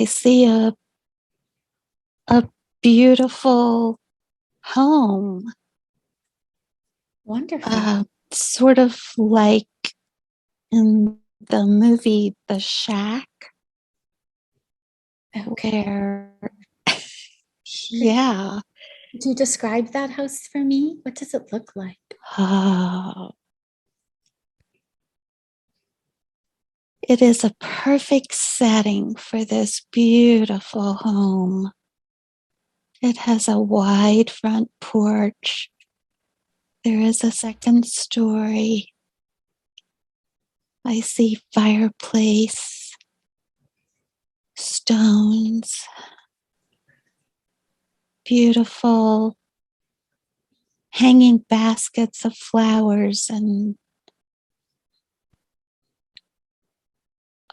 I see a beautiful home, Wonderful. sort of like in the movie The Shack, Okay. where, Could yeah, could you describe that house for me? What does it look like? oh, it is a perfect setting for this beautiful home. It has a wide front porch. There is a second story. I see fireplace, stones, beautiful hanging baskets of flowers and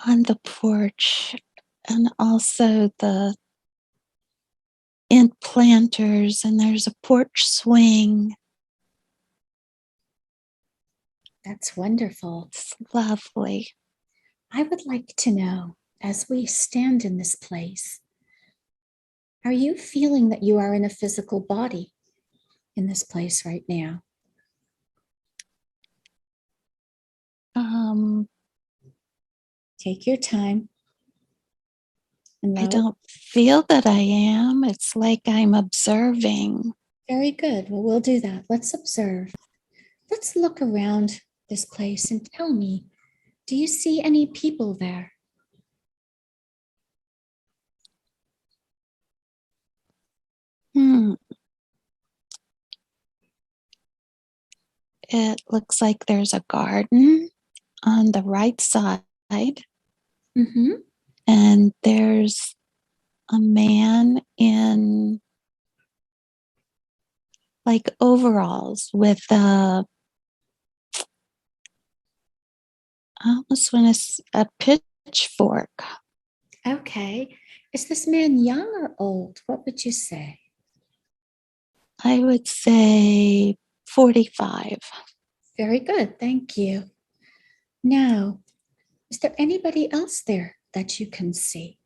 on the porch, and also the planters, and there's a porch swing. That's wonderful. It's lovely. I would like to know, as we stand in this place, are you feeling that you are in a physical body in this place right now? Um, Take your time and I allow it. don't feel that I am. It's like I'm observing. Very good. Well, we'll do that. Let's observe. Let's look around this place and tell me, do you see any people there? Hmm. It looks like there's a garden on the right side, Mm-hmm. and there's a man in like overalls with I almost want a pitchfork. Okay. Is this man young or old? What would you say? I would say 45. Very good. Thank you. Now, is there anybody else there that you can see?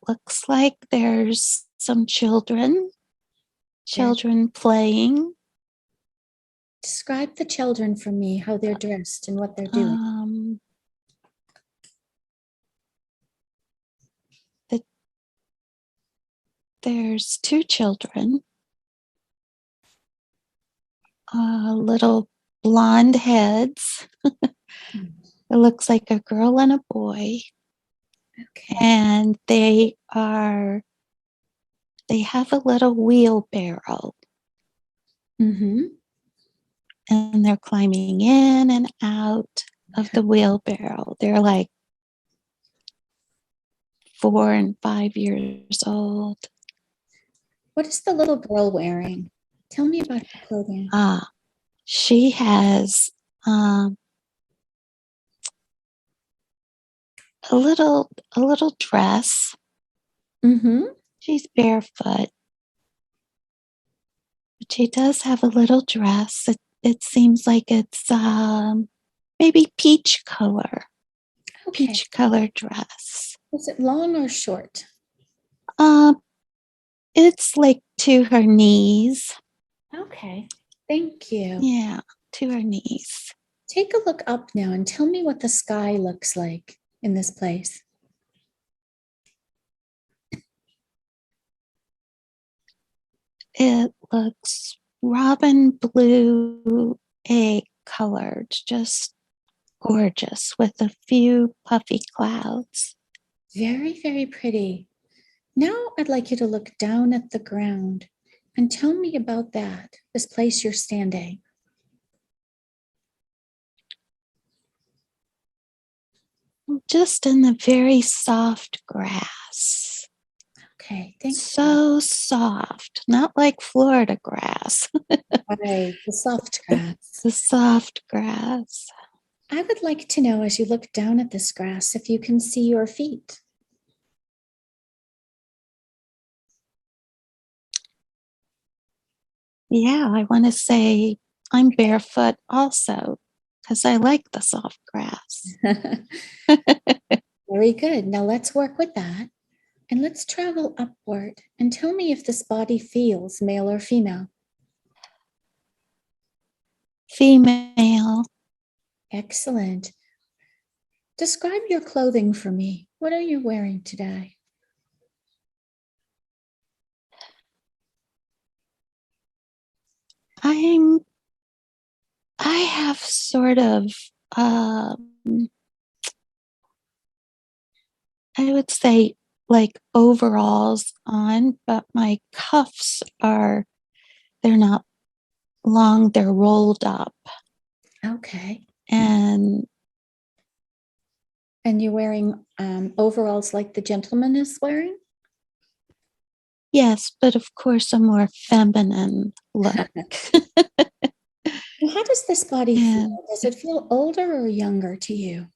Looks like there's some children, There. children playing. Describe the children for me, how they're dressed and what they're doing. Um, the, there's two children, little blonde heads. Hmm. It looks like a girl and a boy, Okay. and they have a little wheelbarrow, Mm-hmm. and they're climbing in and out of the wheelbarrow. They're like 4 and 5 years old. What is the little girl wearing? Tell me about her clothing. She has um, a little dress. Mm-hmm. She's barefoot, but she does have a little dress. It seems like it's maybe Okay. peach color dress. Is it long or short? Um, it's like to her knees. Okay. Thank you. Yeah, to her knees. Take a look up now and tell me what the sky looks like in this place. It looks robin blue egg colored, just gorgeous with a few puffy clouds. Very, very pretty. Now I'd like you to look down at the ground and tell me about that, this place you're standing. Just in the very soft grass. Okay, thank you. So soft, not like Florida grass, Right, the soft grass. the soft grass. I would like to know as you look down at this grass if you can see your feet. Yeah, I want to say I'm barefoot also. because I like the soft grass. Very good. Now let's work with that. And let's travel upward and tell me if this body feels male or female. Female. Excellent. Describe your clothing for me. What are you wearing today? I have sort of, I would say like overalls on, but my cuffs they're not long, they're rolled up. Okay. And you're wearing overalls like the gentleman is wearing? yes, but of course a more feminine look. Well, how does this body And feel? Does it feel older or younger to you?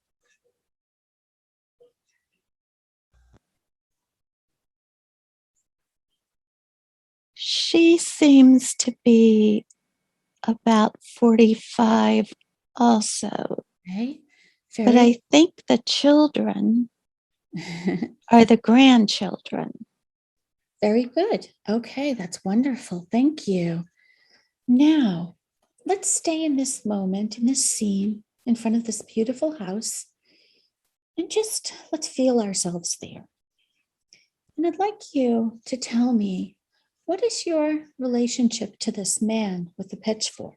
she seems to be about 45 also. Okay. But I think the children are the grandchildren. Very good. Okay, that's wonderful. Thank you. Now, let's stay in this moment, in this scene, in front of this beautiful house, and just let's feel ourselves there. And I'd like you to tell me, what is your relationship to this man with the pitchfork?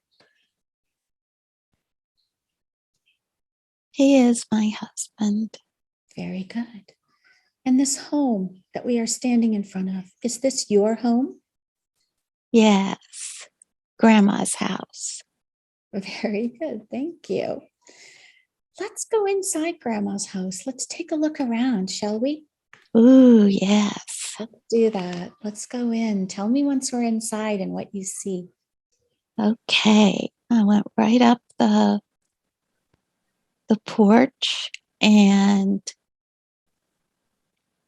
He is my husband. Very good. And this home that we are standing in front of, is this your home? Yes, Grandma's house. Very good. Thank you. Let's go inside Grandma's house. Let's take a look around, shall we? Ooh, yes. Let's do that. Let's go in. Tell me once we're inside and what you see. Okay. I went right up the porch, and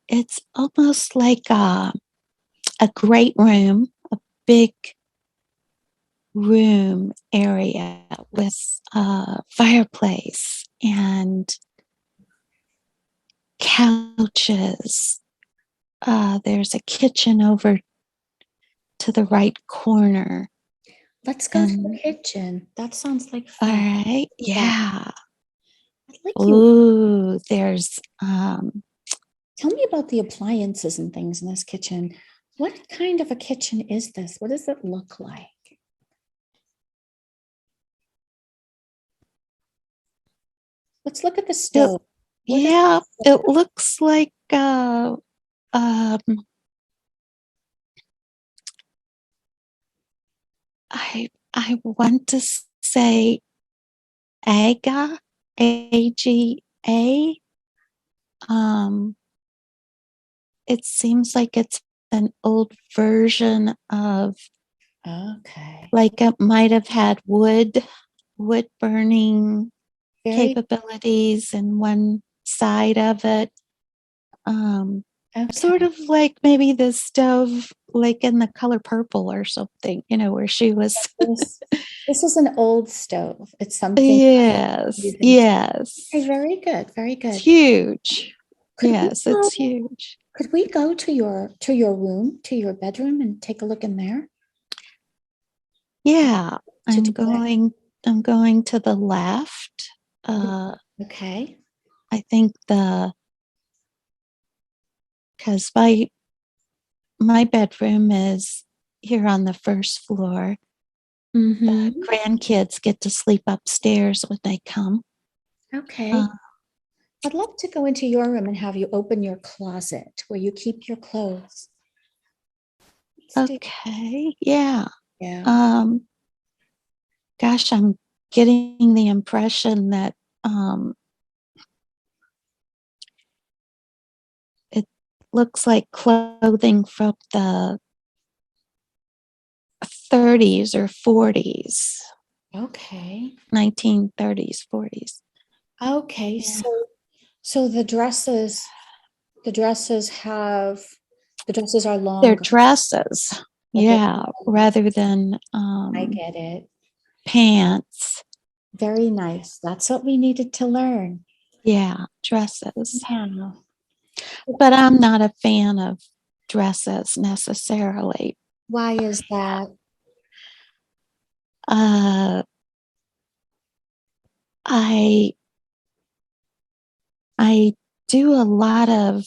it's almost like a great room, a big room area with a fireplace and couches. There's a kitchen over to the right corner. Let's go to the kitchen. That sounds like All fun. right. Yeah. I'd like you Ooh, there's tell me about the appliances and things in this kitchen. What kind of a kitchen is this? What does it look like? Let's look at the stove. yeah, it looks like I want to say AGA, AGA. It seems like it's an old version of, Okay. like it might have had wood burning capabilities in one side of it. Sort of like maybe the stove, like in The Color Purple or something, where she was. This is an old stove. It's something. Yes. Yes. Okay, very good. Very good. It's huge. Yes, it's huge. Could we go to your room, to your bedroom, and take a look in there? Yeah, I'm going to the left. Okay. I think because my bedroom is here on the first floor. The grandkids get to sleep upstairs when they come. Okay. I'd love to go into your room and have you open your closet where you keep your clothes. Okay. Yeah. Yeah. Gosh, I'm getting the impression that it looks like clothing from the 30s or 40s. Okay. 1930s, 40s. Okay. Yeah. So the dresses are longer. They're dresses. Yeah, rather than I get it. pants. Very nice. That's what we needed to learn. Yeah, dresses. Now, But I'm not a fan of dresses necessarily. why is that? Uh, I I do a lot of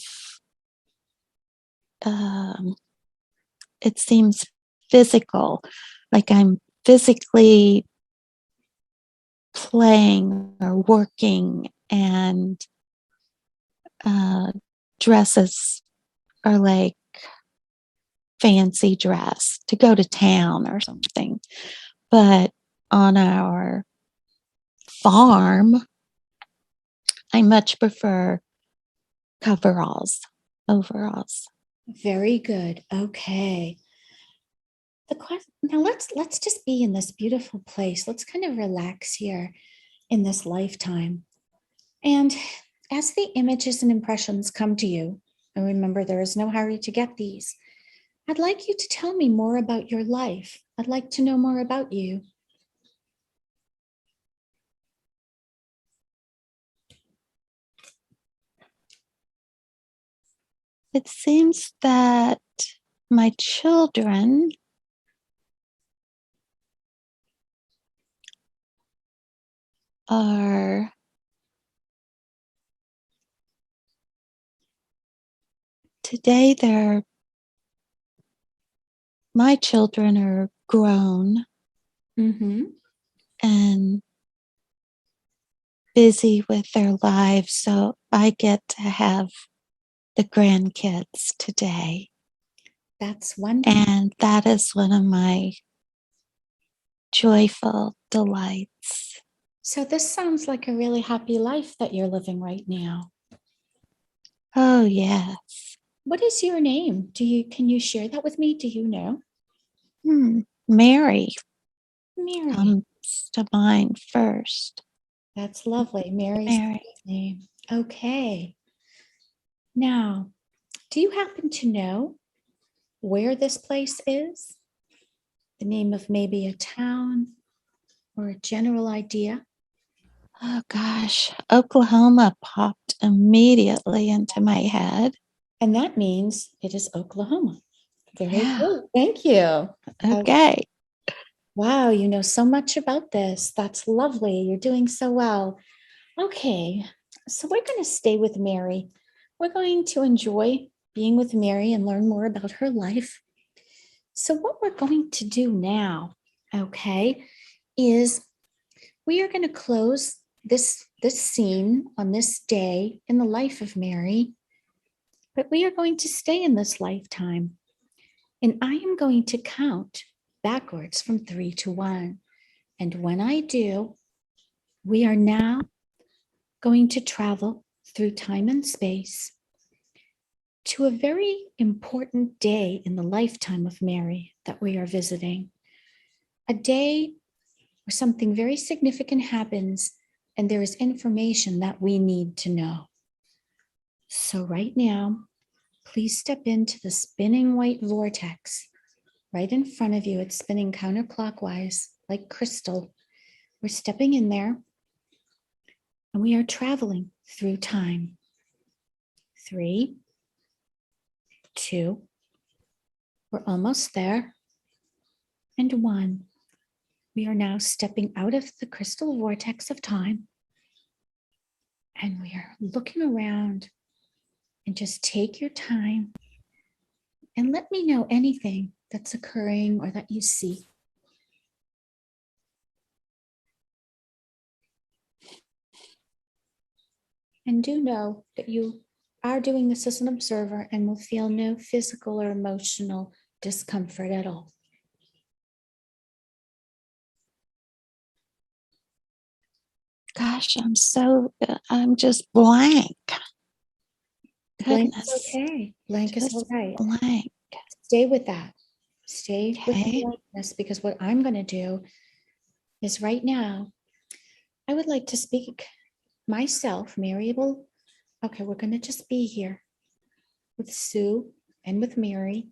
um, it seems physical, like I'm physically playing or working, and uh, dresses are like fancy dress to go to town or something. But on our farm, I much prefer coveralls, overalls. Very good. Okay. The question now let's just be in this beautiful place. Let's kind of relax here in this lifetime. And as the images and impressions come to you, and remember there is no hurry to get these, I'd like you to tell me more about your life. I'd like to know more about you. It seems that my children are today they're my children are grown Mm-hmm. and busy with their lives, so I get to have the grandkids today. That's wonderful. And that is one of my joyful delights. So this sounds like a really happy life that you're living right now. Oh, yes. What is your name? Can you share that with me? Do you know? Mary Mary. comes to mind first. That's lovely. Mary's Mary. name. Okay. Now, do you happen to know where this place is? The name of maybe a town or a general idea? Oh, gosh. Oklahoma popped immediately into my head. And that means it is Oklahoma. Very Yeah. good. Thank you. Okay. Wow, you know so much about this. That's lovely. You're doing so well. Okay, so we're going to stay with Mary. We're going to enjoy being with Mary and learn more about her life. So, what we're going to do now, okay, is we are going to close this scene on this day in the life of Mary, but we are going to stay in this lifetime. And I am going to count backwards from 3 to 1. And when I do, we are now going to travel through time and space to a very important day in the lifetime of Mary that we are visiting. A day where something very significant happens and there is information that we need to know. So, right now, please step into the spinning white vortex right in front of you. It's spinning counterclockwise like crystal. We're stepping in there and we are traveling through time. 3, 2, we're almost there. And 1, we are now stepping out of the crystal vortex of time. And we are looking around, and just take your time and let me know anything that's occurring or that you see. And do know that you are doing this as an observer and will feel no physical or emotional discomfort at all. Gosh, I'm just blank. Blank is Goodness. okay. Blank is all Just right. blank. Stay with that. Stay with the Okay. blankness, because what I'm going to do is right now, I would like to speak myself, Mary will. Okay, we're going to just be here with Sue and with Mary.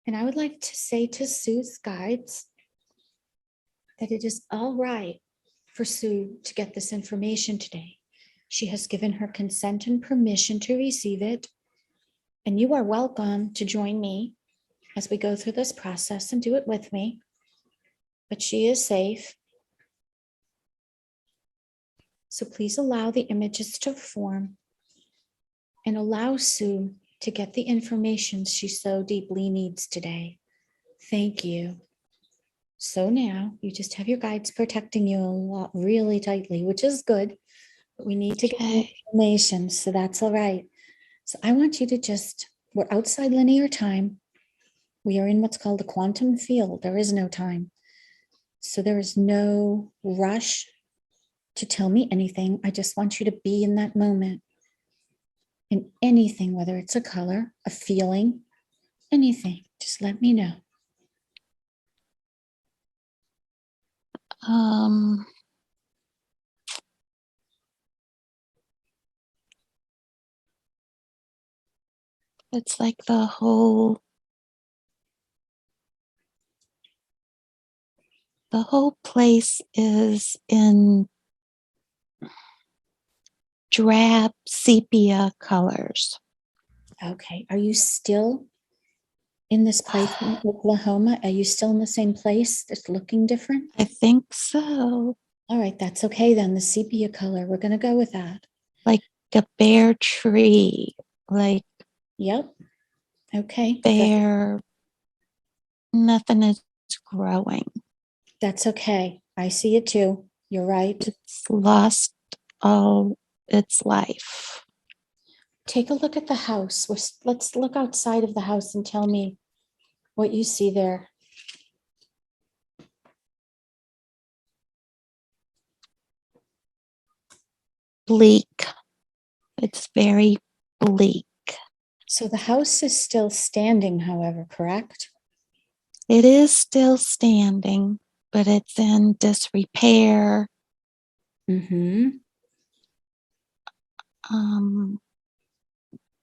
And I would like to say to Sue's guides, that it is all right for Sue to get this information today. She has given her consent and permission to receive it. And you are welcome to join me as we go through this process and do it with me. But she is safe. So please allow the images to form and allow Sue to get the information she so deeply needs today. Thank you. So now you just have your guides protecting you a lot really tightly, which is good, but we need to get the information, so that's all right. So I want you to we're outside linear time. We are in what's called the quantum field. There is no time. So there is no rush to tell me anything. I just want you to be in that moment. In anything, whether it's a color, a feeling, anything, just let me know. It's like the whole place is in drab sepia colors. Okay. Are you still in this place in Oklahoma? Are you still in the same place that's looking different? I think so. All right. That's okay then. The sepia color. We're going to go with that. Like a bare tree. Like, yep. Okay. bare, nothing is growing. That's okay. I see it too. You're right. It's lost all its life. Take a look at the house. Let's look outside of the house and tell me what you see there. Bleak. It's very bleak. So the house is still standing, however, correct? It is still standing, but it's in disrepair. Mm-hmm.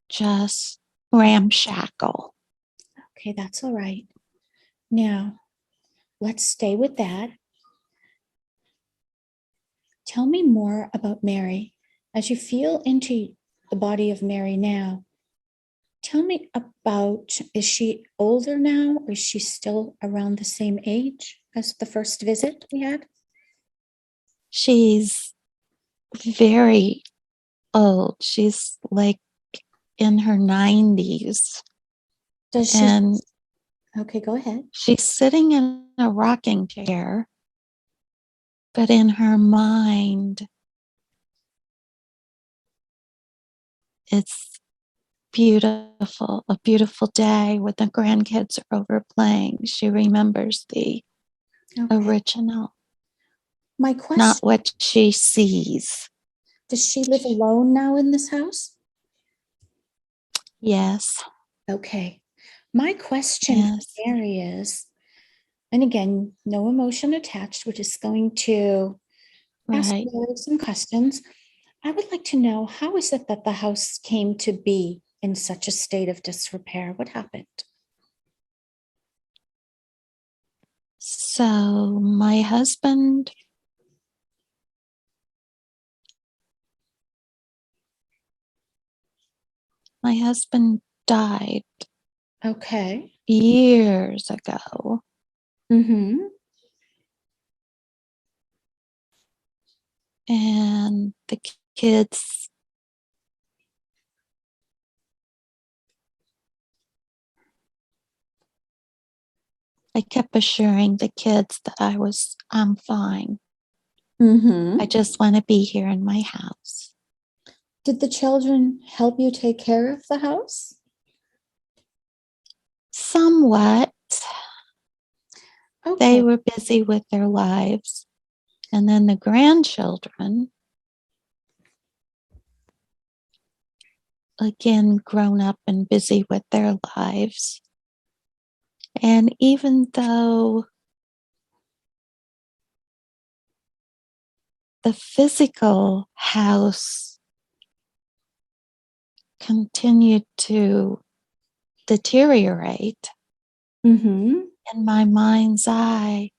Just ramshackle. Okay, that's all right. Now, let's stay with that. Tell me more about Mary. As you feel into the body of Mary now, tell me about, is she older now? Or is she still around the same age as the first visit we had? She's very old. She's like in her 90s. Does she? And okay, go ahead. she's sitting in a rocking chair, but in her mind, it's beautiful, a beautiful day when the grandkids are over playing. She remembers the original, My question, not what she sees. does she live alone now in this house? Yes. Okay. My question Yes. for Mary is, and again, no emotion attached. We're just going to ask Right. Mary some questions. I would like to know, how is it that the house came to be in such a state of disrepair? What happened? So my husband died Okay. years ago. Mm-hmm. And the kids, I kept assuring the kids that I'm fine. Mm-hmm. I just want to be here in my house. Did the children help you take care of the house? Somewhat. Okay. They were busy with their lives. And then the grandchildren, again, grown up and busy with their lives. And even though the physical house continued to deteriorate, Mm-hmm. in my mind's eye,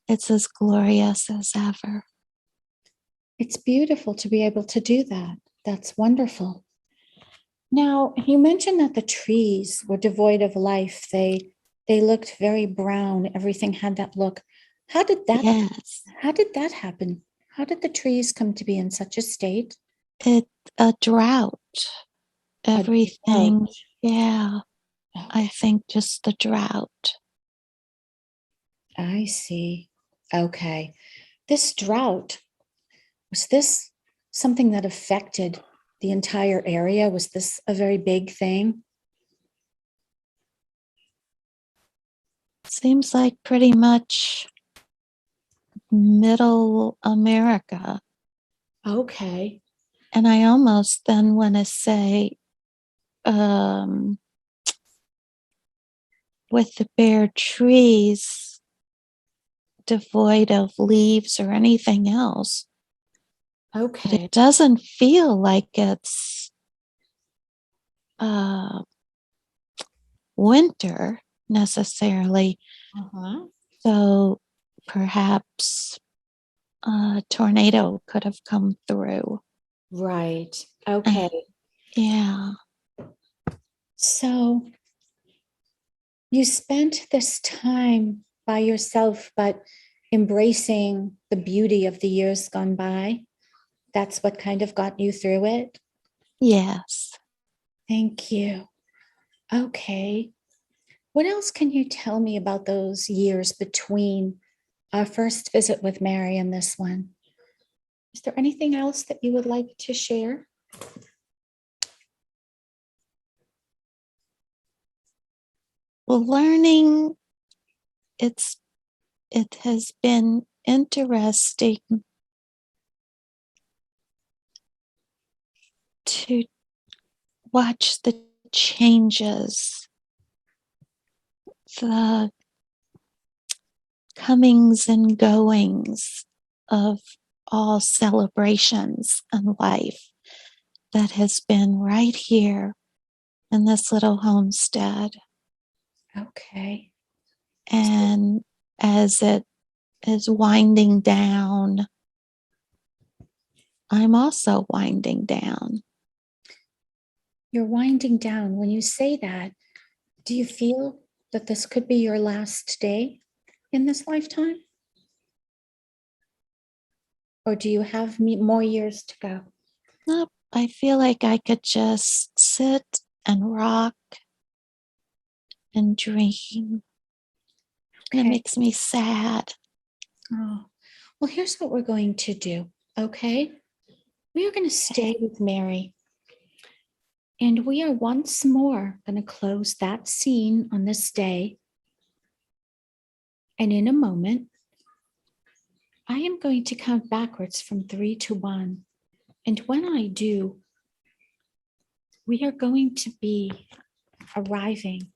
it's as glorious as ever. It's beautiful to be able to do that. That's wonderful. Now, you mentioned that the trees were devoid of life. They looked very brown. Everything had that look. How did that Yes, how did that happen? How did the trees come to be in such a state? it's a drought. A drought. Everything, yeah, I Okay, think just the drought. I see. Okay. This drought, was this something that affected the entire area? Was this a very big thing? Seems like pretty much middle America. Okay. And I almost then want to say, um, with the bare trees, devoid of leaves or anything else, but Okay. it doesn't feel like it's uh, winter necessarily. Uh-huh. So perhaps a tornado could have come through. Right. Uh, Okay. yeah. So you spent this time by yourself, but embracing the beauty of the years gone by. That's what kind of got you through it. Yes. Thank you. Okay. What else can you tell me about those years between our first visit with Mary and this one? Is there anything else that you would like to share? Well, learning, it has been interesting to watch the changes, the comings and goings of all celebrations and life that has been right here in this little homestead. Okay. And as it is winding down, I'm also winding down. You're winding down. When you say that, do you feel that this could be your last day in this lifetime? Or do you have more years to go? Nope, I feel like I could just sit and rock and dream. And it Okay. makes me sad. Oh, well, here's what we're going to do. Okay. We are going to stay with Mary. And we are once more going to close that scene on this day. And in a moment, I am going to count backwards from 3 to 1. And when I do, we are going to be arriving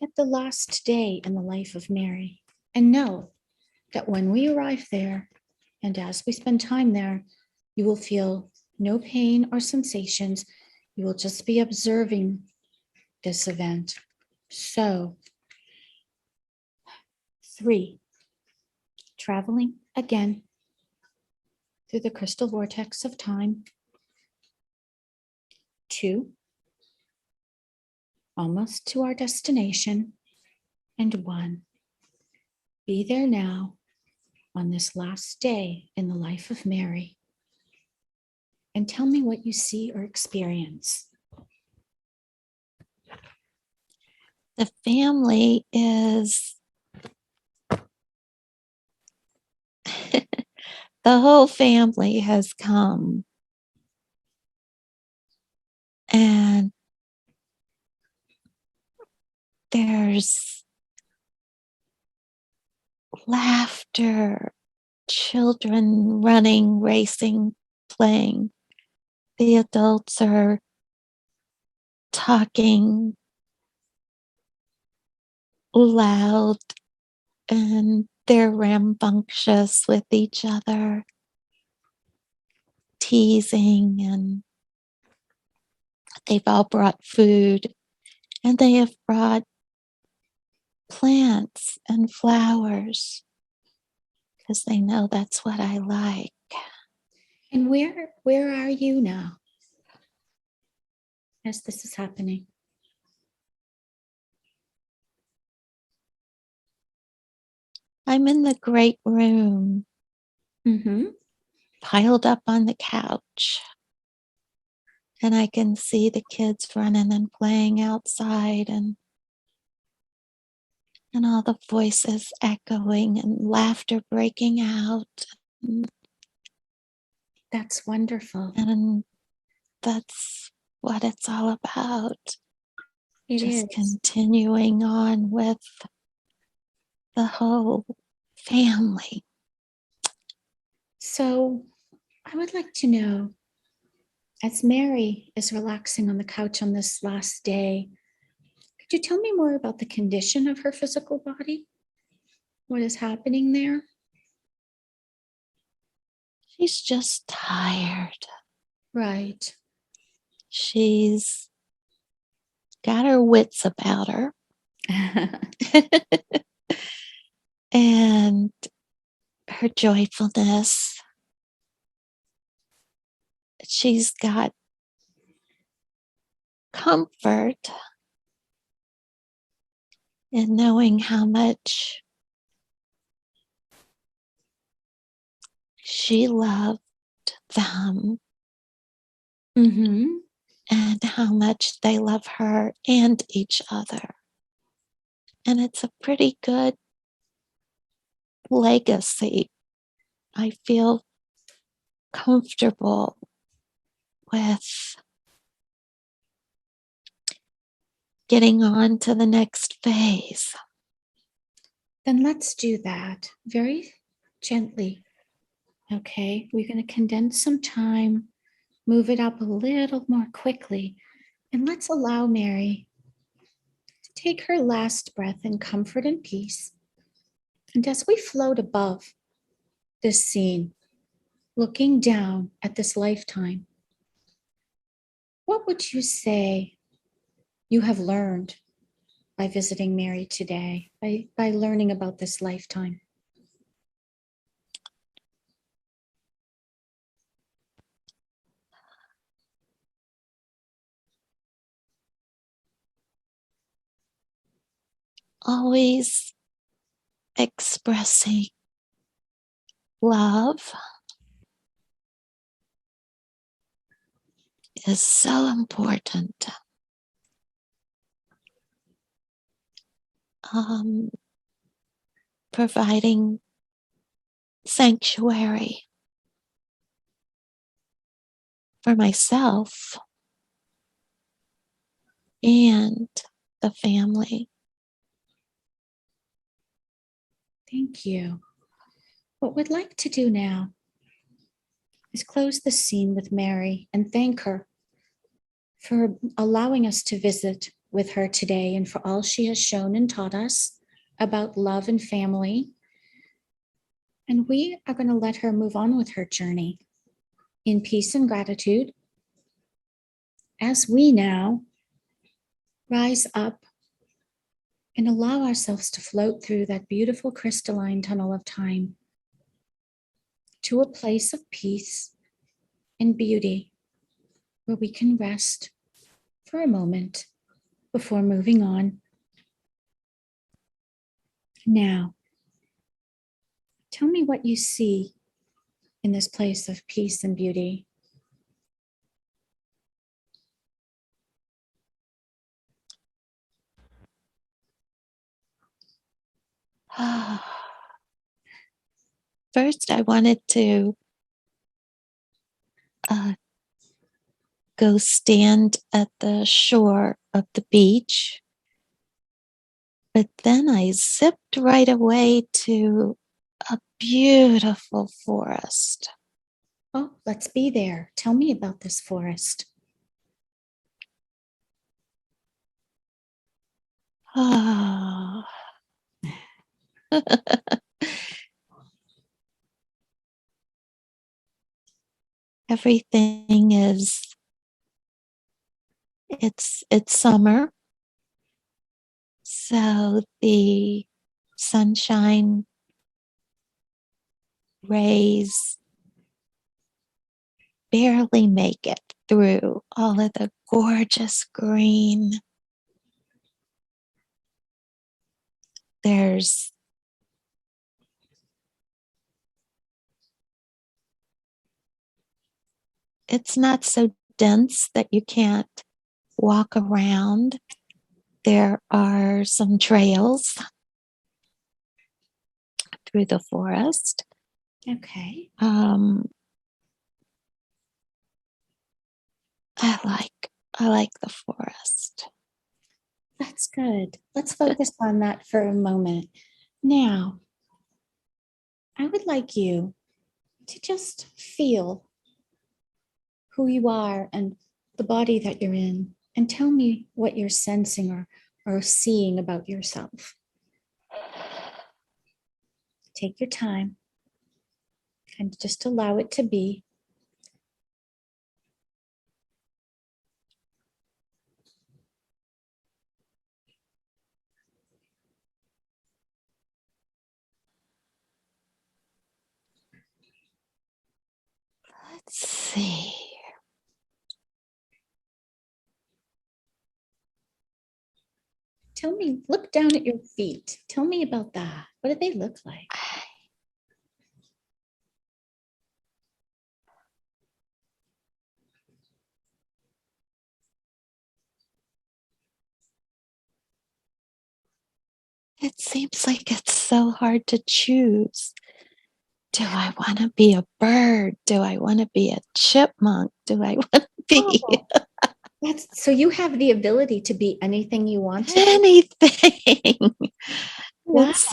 at the last day in the life of Mary. And know that when we arrive there, and as we spend time there, you will feel no pain or sensations. You will just be observing this event. So, 3, traveling again through the crystal vortex of time. 2, almost to our destination. And 1, be there now on this last day in the life of Mary. And tell me what you see or experience. The family is the whole family has come, and there's laughter, children running, racing, playing. The adults are talking loud, and they're rambunctious with each other, teasing, and they've all brought food, and they have brought plants and flowers. because they know that's what I like. And where are you now as this is happening? I'm in the great room, piled up on the couch. And I can see the kids running and playing outside and all the voices echoing and laughter breaking out. That's wonderful. And that's what it's all about. It is. Just continuing on with the whole family. So I would like to know, as Mary is relaxing on the couch on this last day, could you tell me more about the condition of her physical body? What is happening there? She's just tired. Right. She's got her wits about her. And her joyfulness. She's got comfort in knowing how much she loved them and how much they love her and each other. And it's a pretty good legacy. I feel comfortable with getting on to the next phase. Then let's do that very gently. Okay, we're going to condense some time, move it up a little more quickly, and let's allow Mary to take her last breath in comfort and peace. And as we float above this scene, looking down at this lifetime, what would you say you have learned by visiting Mary today, by learning about this lifetime? Always expressing love is so important. Providing sanctuary for myself and the family. Thank you. What we'd like to do now is close the scene with Mary and thank her for allowing us to visit with her today and for all she has shown and taught us about love and family. And we are going to let her move on with her journey in peace and gratitude as we now rise up and allow ourselves to float through that beautiful crystalline tunnel of time to a place of peace and beauty where we can rest for a moment before moving on. Now, tell me what you see in this place of peace and beauty. First, I wanted to go stand at the shore of the beach, but then I zipped right away to a beautiful forest. Oh, let's be there. Tell me about this forest. Oh. Everything is, it's summer, so the sunshine rays barely make it through all of the gorgeous green. It's not so dense that you can't walk around. There are some trails through the forest. Okay. I like the forest. That's good. Let's focus on that for a moment. Now, I would like you to just feel who you are and the body that you're in, and tell me what you're sensing or seeing about yourself. Take your time and just allow it to be. Let's see. Tell me, look down at your feet. Tell me about that. What do they look like? It seems like it's so hard to choose. Do I want to be a bird? Do I want to be a chipmunk? Do I want to be So you have the ability to be anything you want to be? anything? Wow. It's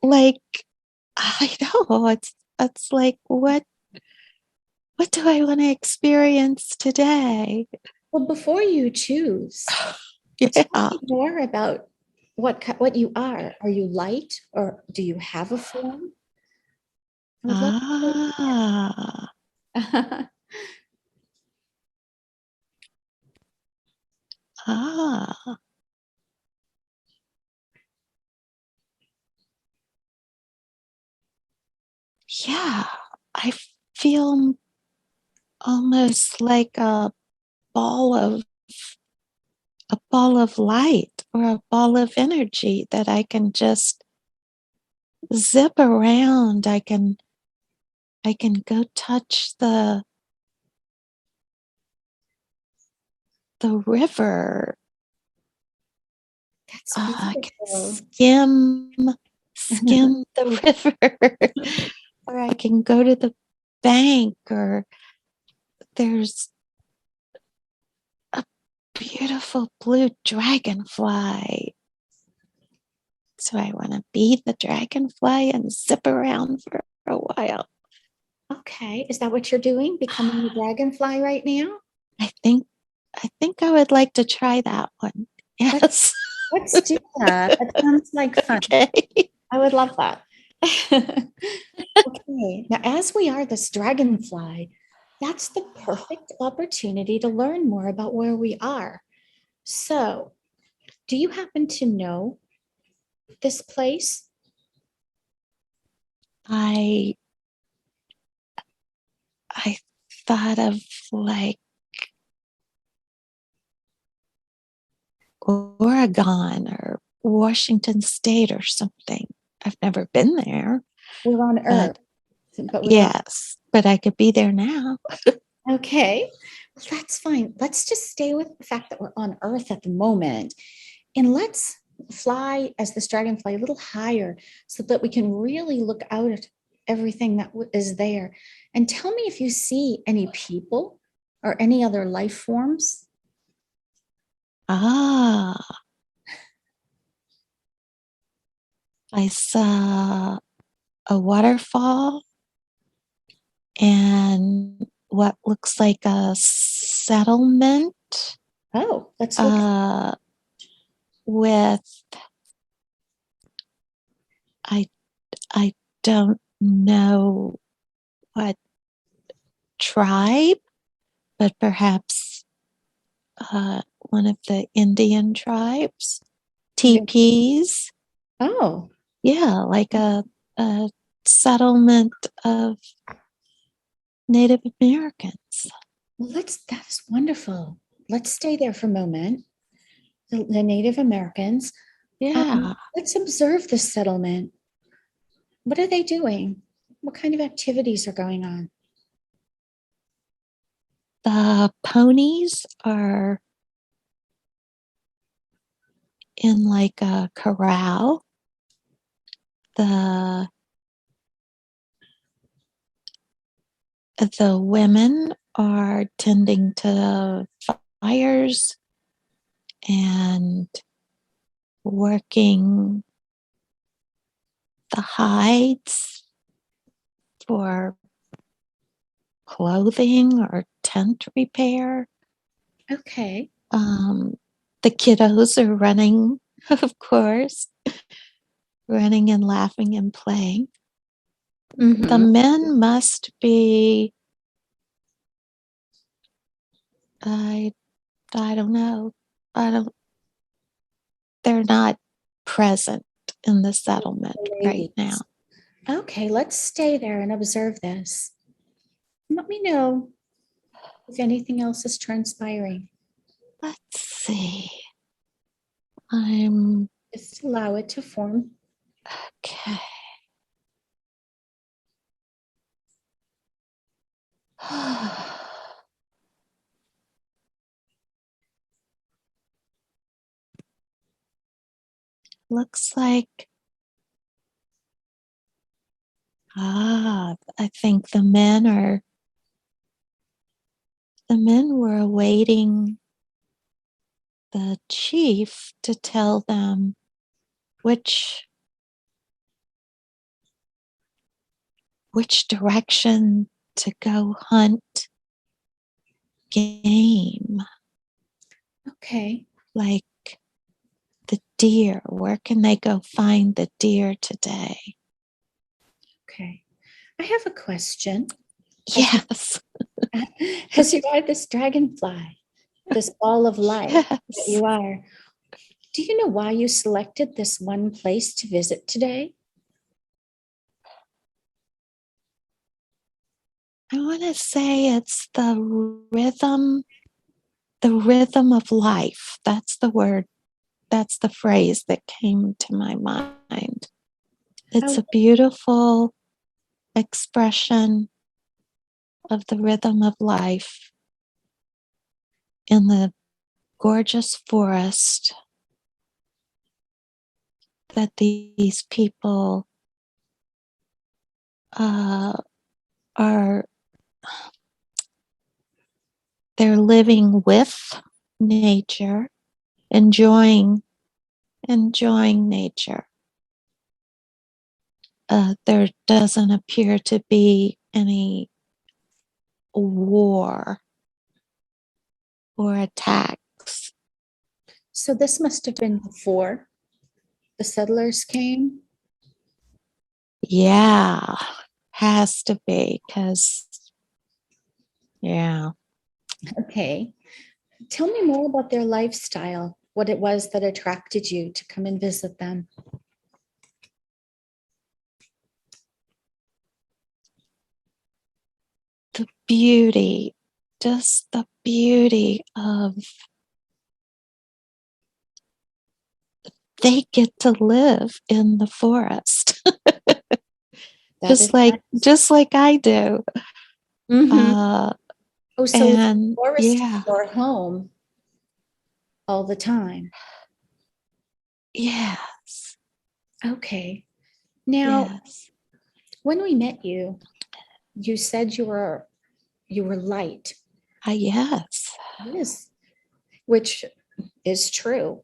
like I know it's like what do I want to experience today? Well, before you choose, Yeah. tell me more about what you are. Are you light or do you have a form? I would love Ah. to. Ah. Yeah. I feel almost like ball of a ball of light or a ball of energy that I can just zip around. I can go touch the river. That's I can beautiful. skim the river, or I can go to the bank, or there's a beautiful blue dragonfly. So I want to be the dragonfly and zip around for a while. Okay, is that what you're doing? Becoming the dragonfly right now? I think I would like to try that one. Let's Yes. let's do that. That sounds like fun. Okay. I would love that. Okay, now as we are this dragonfly, that's the perfect opportunity to learn more about where we are. So, do you happen to know this place? I I thought of like Oregon or Washington State or something. I've never been there, We're on but Earth, but we're on. yes, but I could be there now. Okay, well, that's fine. Let's just stay with the fact that we're on Earth at the moment. And let's fly as this dragonfly a little higher so that we can really look out at everything that is there. And tell me if you see any people or any other life forms. Ah, I saw a waterfall and what looks like a settlement Oh, let's look. uh, with I I don't know what tribe, but perhaps one of the Indian tribes, teepees. Oh, Yeah, like a settlement of Native Americans. Well, that is wonderful. Let's stay there for a moment. The Native Americans. Yeah. Let's observe the settlement. What are they doing? What kind of activities are going on? The ponies are in like a corral. The women are tending to fires and working the hides for clothing or tent repair. Okay. The kiddos are running, of course, running and laughing and playing. The men must be, I don't know. They're not present in the settlement right now. Okay, let's stay there and observe this. Let me know if anything else is transpiring. Let's see. Just allow it to form. Okay. Looks like, I think the men were awaiting the chief to tell them which direction to go hunt game. Okay. Like the deer. Where can they go find the deer today? Okay. I have a question. Yes. As you are this dragonfly, this ball of light that Yes. you are, do you know why you selected this one place to visit today? I want to say it's the rhythm of life. That's the word. That's the phrase that came to my mind. It's Oh, a beautiful expression of the rhythm of life in the gorgeous forest that these people are they're living with nature, enjoying nature. There doesn't appear to be any war or attacks. so this must have been before the settlers came. Yeah, has to be because, yeah. Okay. Tell me more about their lifestyle, what it was that attracted you to come and visit them. The beauty, just the beauty of they get to live in the forest. just like I do. Oh, so the And forest yeah, is your home all the time. yes, Okay. Now, yes, when we met you, you said you were light. yes. Yes, which is true.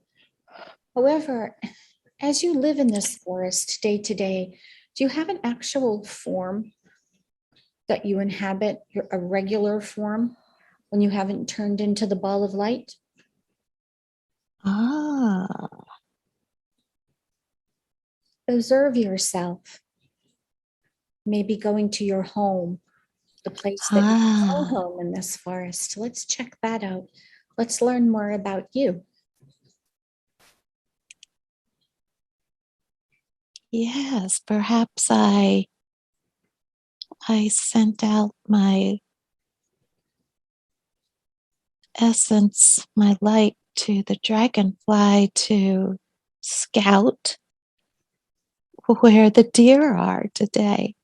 However, as you live in this forest day to day, do you have an actual form that you inhabit, a regular form when you haven't turned into the ball of light? Ah, Observe yourself, maybe going to your home, the place that you call ah, home in this forest. Let's check that out. Let's learn more about you. yes. Perhaps I I sent out my essence, my light to the dragonfly to scout where the deer are today.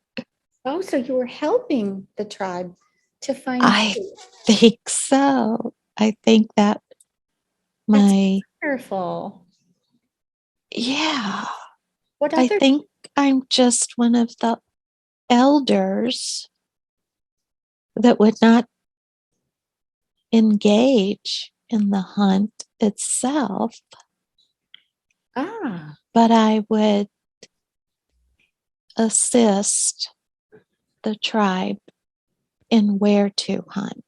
Oh, so you were helping the tribe to find I food. think so. I think that That's my, wonderful. yeah, What I other? think I'm just one of the elders that would not engage in the hunt itself, Ah, but I would assist the tribe in where to hunt.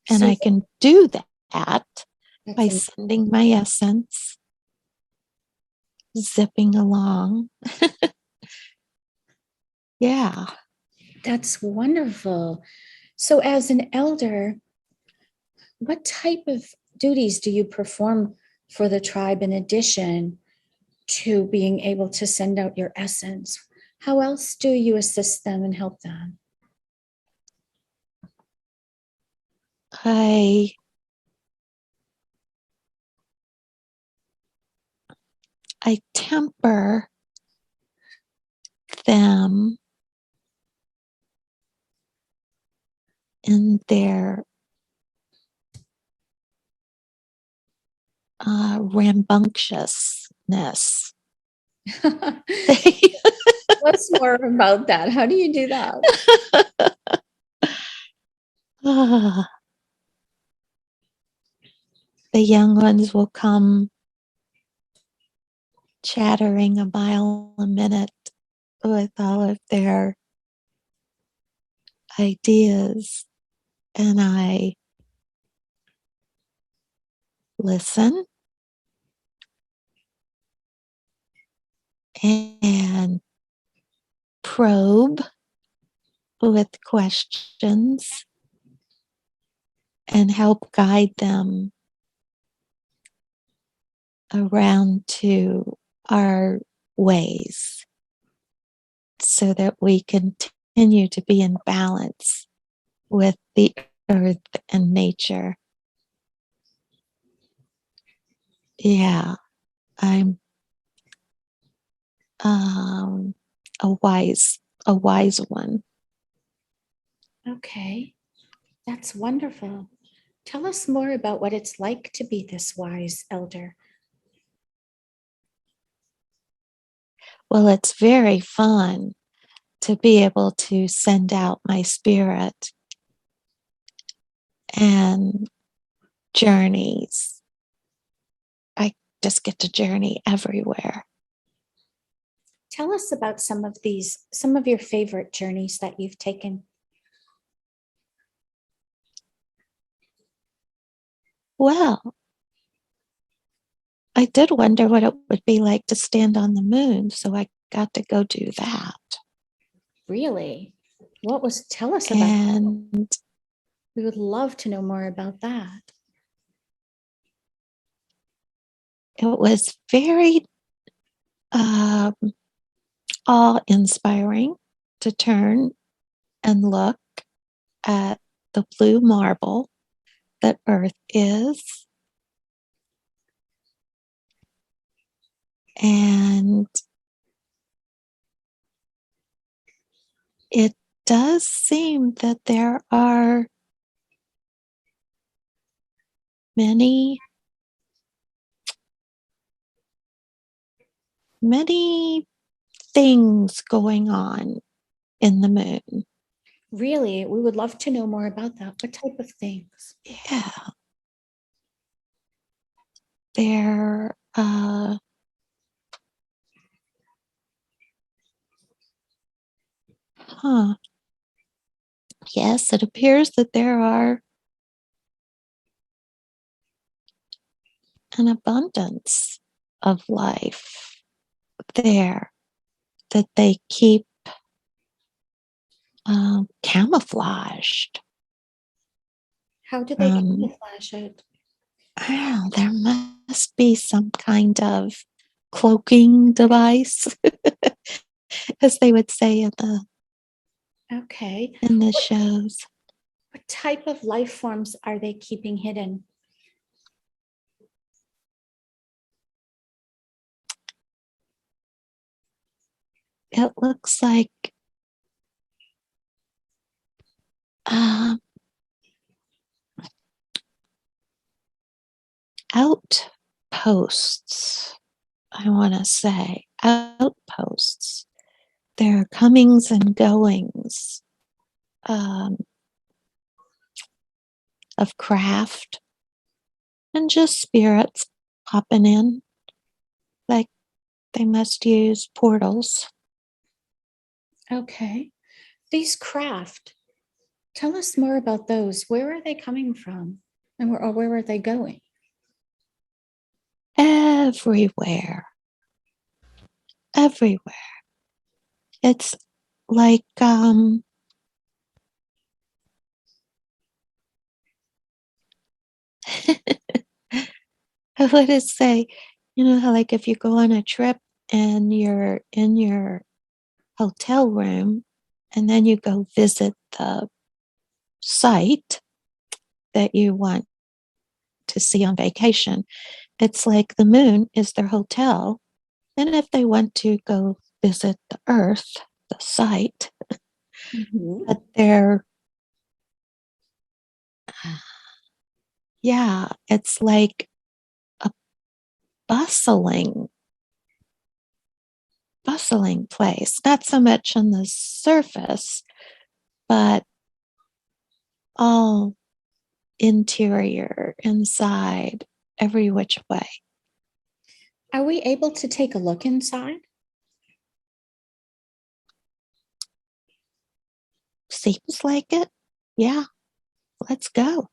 And so I can do that that's by sending my essence zipping along. Yeah. that's wonderful. So, as an elder, what type of duties do you perform for the tribe in addition to being able to send out your essence? How else do you assist them and help them? I I temper them in their rambunctiousness. What's more about that? How do you do that? Ah, the young ones will come chattering a mile a minute with all of their ideas, and I listen and probe with questions and help guide them around to our ways so that we continue to be in balance with the earth and nature. Yeah, I'm um, a wise one. Okay, that's wonderful. Tell us more about what it's like to be this wise elder. Well, it's very fun to be able to send out my spirit and journeys. I just get to journey everywhere. Tell us about some of your favorite journeys that you've taken. Well, I did wonder what it would be like to stand on the moon, so I got to go do that. Really? Tell us about that. And We would love to know more about that. it was very um, awe inspiring to turn and look at the blue marble that Earth is. And it does seem that there are many things going on in the moon. Really, we would love to know more about that. What type of things? Yeah, there. Huh. Yes, it appears that there are an abundance of life there that they keep camouflaged. How do they Um, camouflage it? there must be some kind of cloaking device, as they would say in the Okay. in the shows. What type of life forms are they keeping hidden? It looks like um, outposts, I want to say, outposts. There are comings and goings of craft and just spirits popping in, like they must use portals. Okay. These craft, tell us more about those. Where are they coming from? And where are they going? Everywhere, everywhere. It's like what did it say? You know how like if you go on a trip and you're in your hotel room and then you go visit the site that you want to see on vacation, it's like the moon is their hotel. And if they want to go visit the earth, the site, Mhm. but they're, yeah, it's like a bustling, bustling place. Not so much on the surface, but all interior, inside, every which way. Are we able to take a look inside? Seems like it. Yeah, let's go.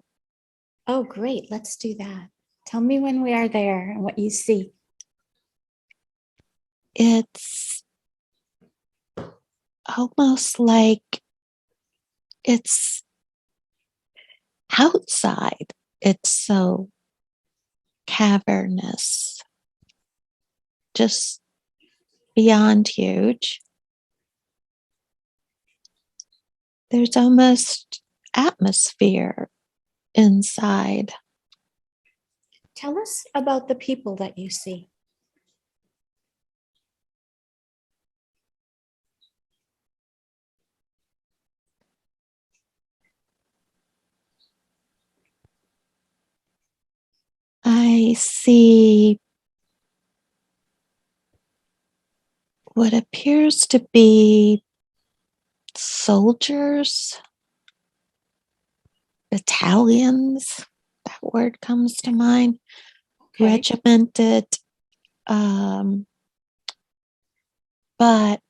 Oh, great. Let's do that. Tell me when we are there and what you see. It's almost like it's outside. It's so cavernous, just beyond huge. There's almost atmosphere inside. Tell us about the people that you see. I see what appears to be soldiers, battalions. That word comes to mind. Okay. Regimented, um, but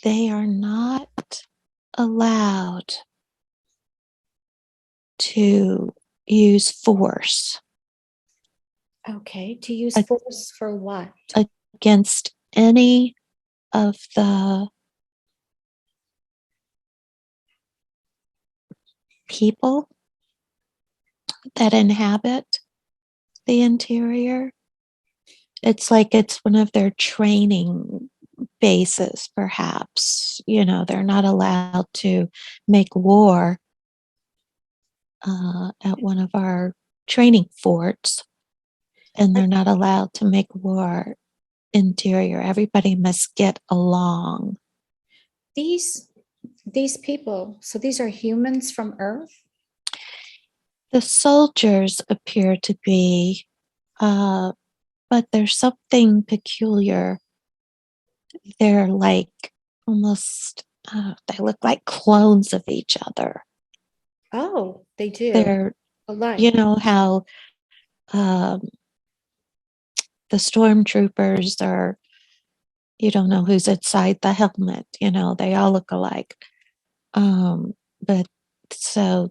they are not allowed to use force Okay. To use force for what? against any of the people that inhabit the interior. It's like it's one of their training bases, perhaps. You know, they're not allowed to make war at one of our training forts, and they're not allowed to make war interior. Everybody must get along. These these people, so these are humans from Earth? The soldiers appear to be, but there's something peculiar. They're like almost, they look like clones of each other. Oh, they do. They're, you Alike. know, how um, the stormtroopers are, you don't know who's inside the helmet, you know, they all look alike. But so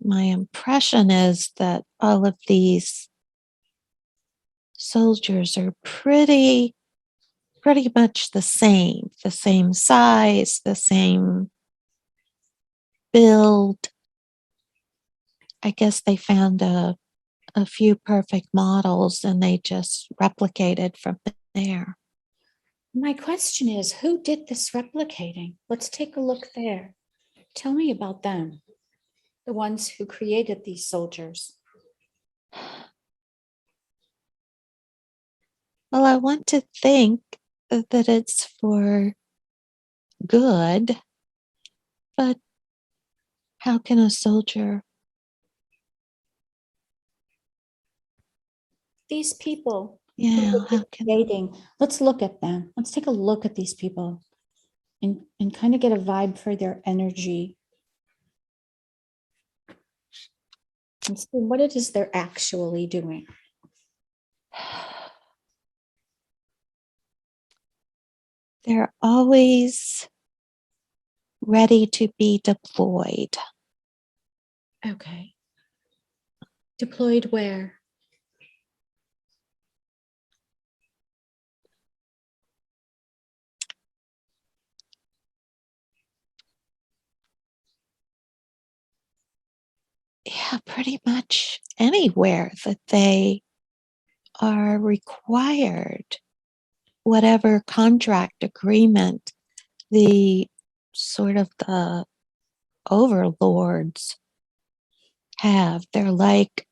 my impression is that all of these soldiers are pretty much the same size, the same build. I guess they found a few perfect models and they just replicated from there. My question is, who did this replicating? Let's take a look there. Tell me about them, the ones who created these soldiers. Well, I want to think that it's for good, but how can a soldier? These people who Yeah, did how the can? creating, let's look at them. Let's take a look at these people and kind of get a vibe for their energy and see what it is they're actually doing. They're always ready to be deployed. Okay. Deployed where? Yeah, pretty much anywhere that they are required, whatever contract agreement the sort of the overlords have. They're like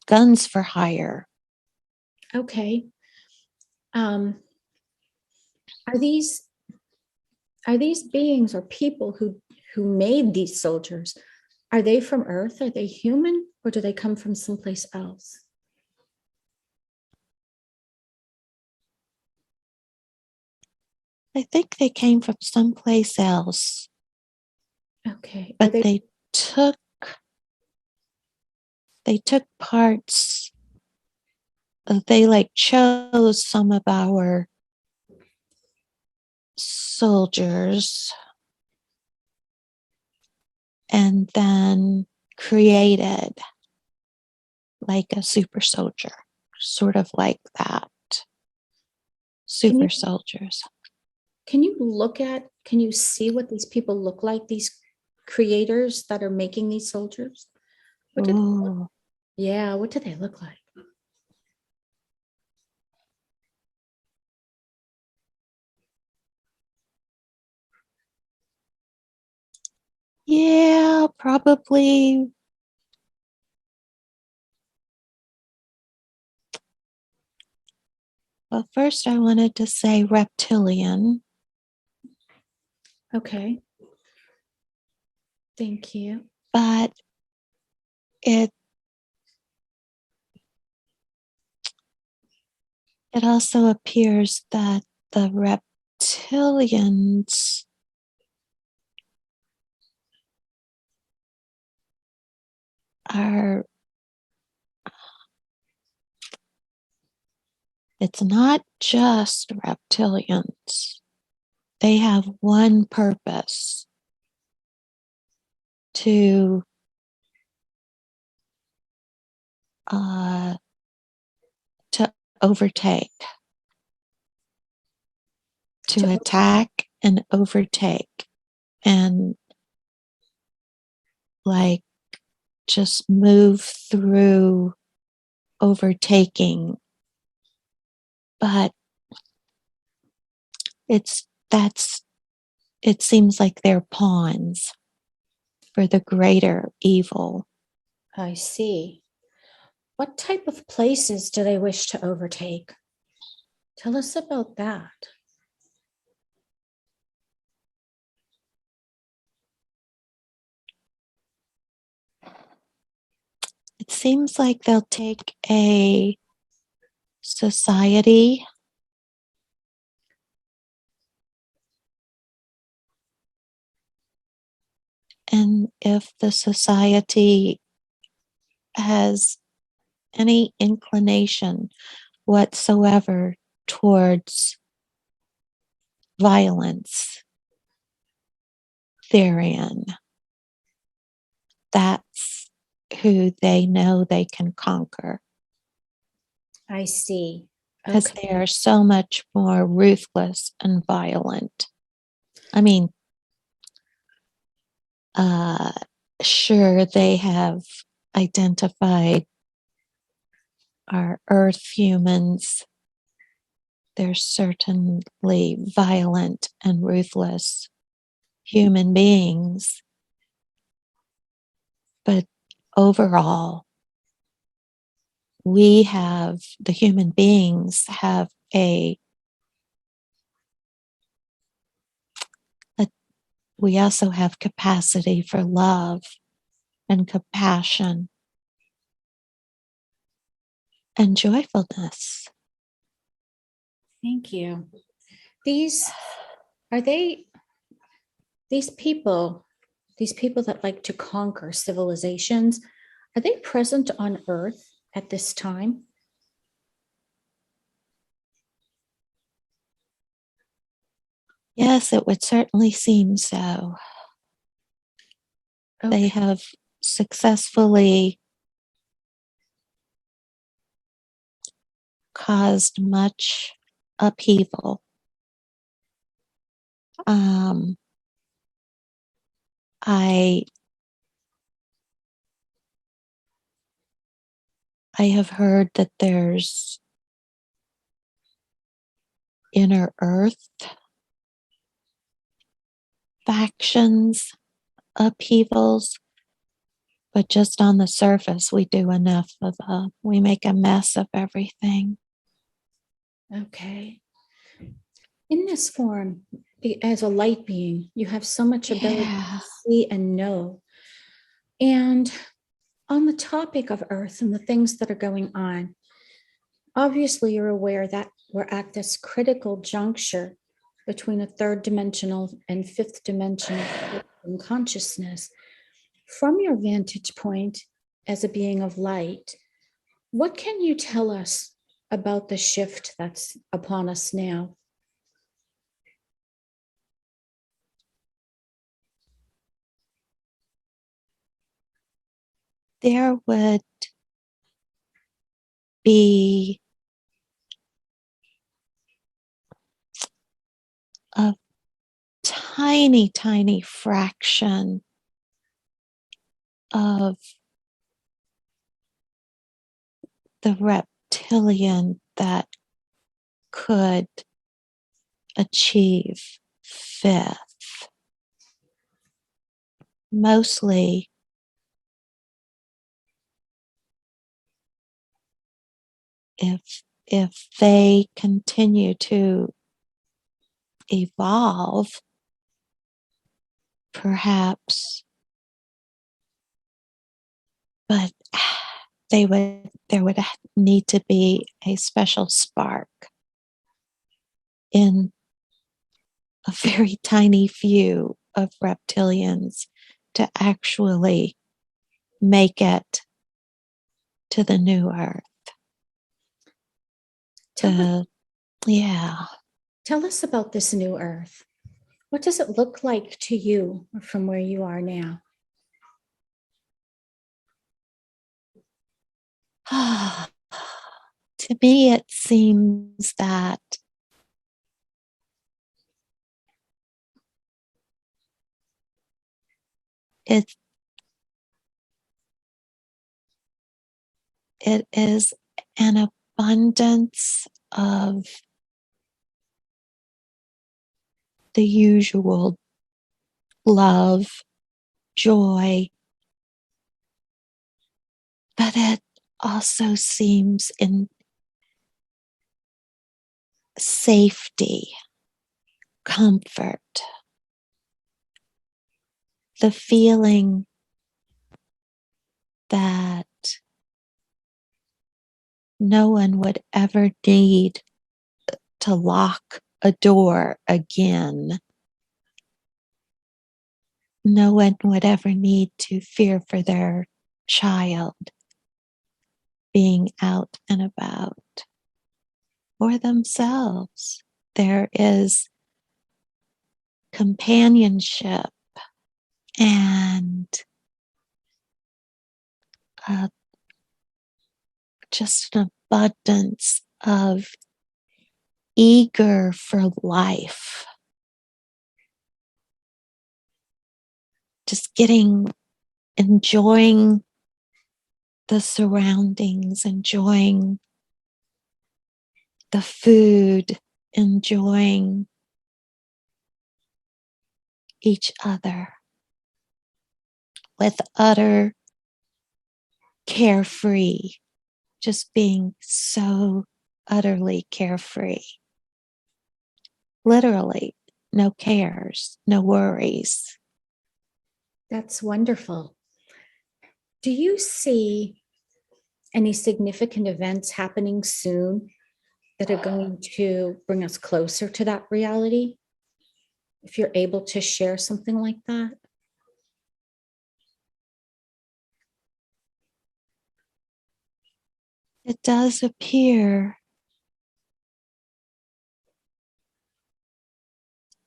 guns for hire. Okay. Um, are these beings or people who made these soldiers? Are they from Earth? Are they human, or do they come from someplace else? I think they came from someplace else, Okay. Are but they took they took parts. They like chose some of our soldiers and then created like a super soldier, sort of like that. can you Super soldiers. can you see what these people look like, these creators that are making these soldiers? What do they look? Ooh. Yeah, what do they look like? Yeah, probably. Well, first I wanted to say reptilian, Okay. Thank you. but it it also appears that the reptilians are, it's not just reptilians. They have one purpose to uh to overtake, to To attack and overtake, and like just move through overtaking. But that's it seems like they're pawns for the greater evil. I see. What type of places do they wish to overtake? Tell us about that. It seems like they'll take a society and if the society has any inclination whatsoever towards violence therein, that's who they know they can conquer I see. because Okay. they are so much more ruthless and violent. I mean, uh, sure, they have identified our earth humans They're certainly violent and ruthless human beings. But overall, the human beings have we also have capacity for love and compassion and joyfulness. Thank you. These are they these people that like to conquer civilizations, are they present on Earth at this time? Yes, it would certainly seem so. Okay. They have successfully caused much upheaval. I have heard that there's inner Earth factions, upheavals, but just on the surface, we make a mess of everything. Okay. In this form, as a light being, you have so much ability to see and know. And on the topic of Earth and the things that are going on, obviously you're aware that we're at this critical juncture between a third dimensional and fifth dimensional consciousness. From your vantage point as a being of light, what can you tell us about the shift that's upon us now? There would be a tiny, tiny fraction of the reptilian that could achieve fifth. Mostly if they continue to evolve, perhaps, but there would need to be a special spark in a very tiny few of reptilians to actually make it to the new Earth. Tell us about this new Earth. What does it look like to you from where you are now? To me, it seems that it is an abundance of the usual love, joy, but it also seems in safety, comfort, the feeling that no one would ever need to lock a door again. No one would ever need to fear for their child being out and about or themselves. There is companionship and just an abundance of eager for life. Just enjoying the surroundings, enjoying the food, enjoying each other with utter carefree, just being so utterly carefree. Literally, no cares, no worries. That's wonderful. Do you see any significant events happening soon that are going to bring us closer to that reality? If you're able to share something like that. It does appear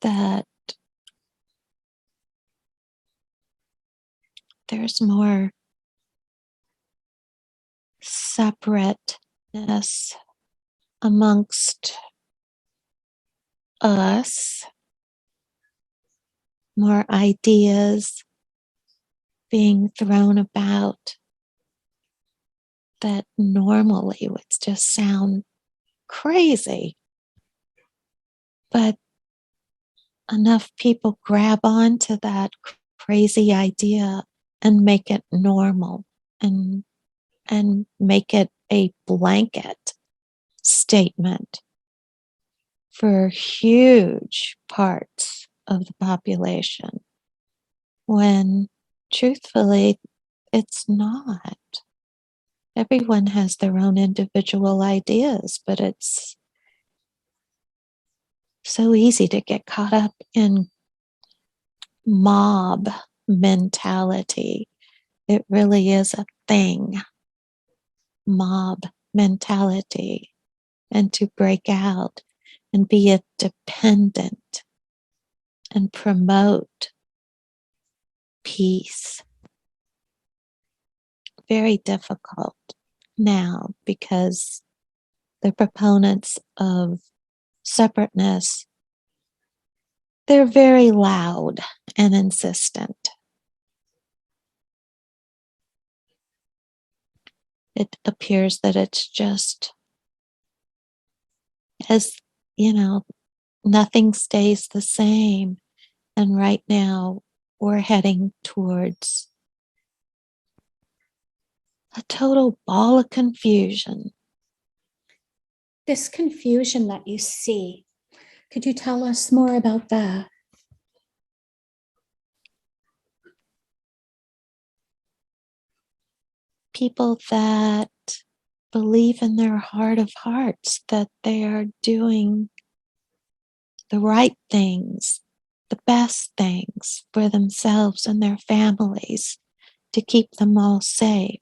that there's more separateness amongst us, more ideas being thrown about that normally would just sound crazy. But enough people grab onto that crazy idea and make it normal and make it a blanket statement for huge parts of the population, when truthfully it's not. Everyone has their own individual ideas, but it's so easy to get caught up in mob mentality. It really is a thing, mob mentality, and to break out and be independent and promote peace. Very difficult now because the proponents of separateness, they're very loud and insistent. It appears that it's just, as nothing stays the same. And right now we're heading towards a total ball of confusion. This confusion that you see, could you tell us more about that? People that believe in their heart of hearts that they are doing the right things, the best things for themselves and their families to keep them all safe,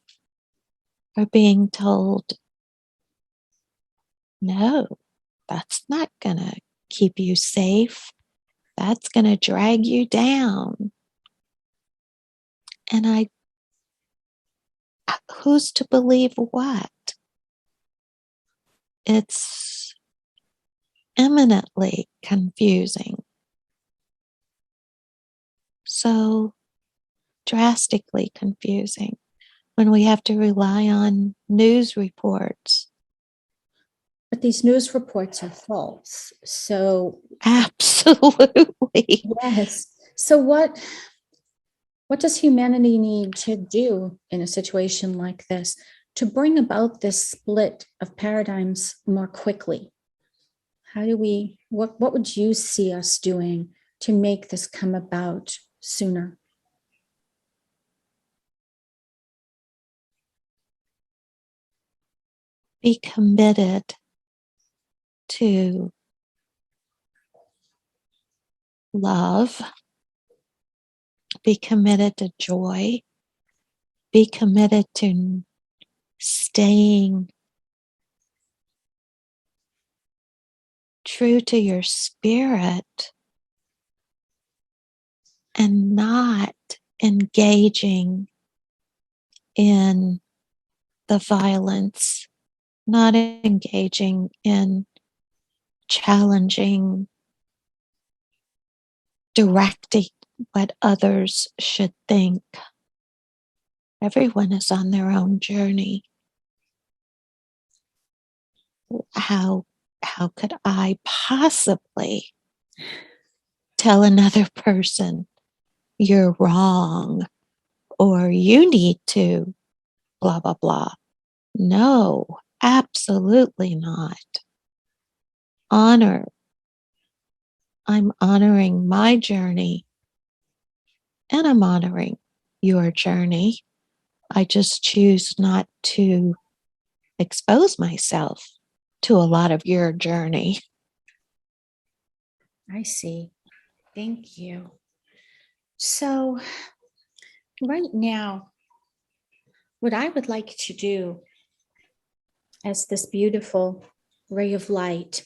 are being told, no, that's not going to keep you safe. That's going to drag you down. And who's to believe what? It's eminently confusing. So drastically confusing when we have to rely on news reports. But these news reports are false. So Absolutely. yes. So what does humanity need to do in a situation like this to bring about this split of paradigms more quickly? How do we, what would you see us doing to make this come about sooner? Be committed to love. Be committed to joy. Be committed to staying true to your spirit and not engaging in the violence, not engaging in challenging, directing what others should think. Everyone is on their own journey. How how could I possibly tell another person you're wrong or you need to blah, blah, blah? No, absolutely not. Honor. I'm honoring my journey and I'm honoring your journey. I just choose not to expose myself to a lot of your journey. I see. Thank you. So, right now, what I would like to do as this beautiful ray of light,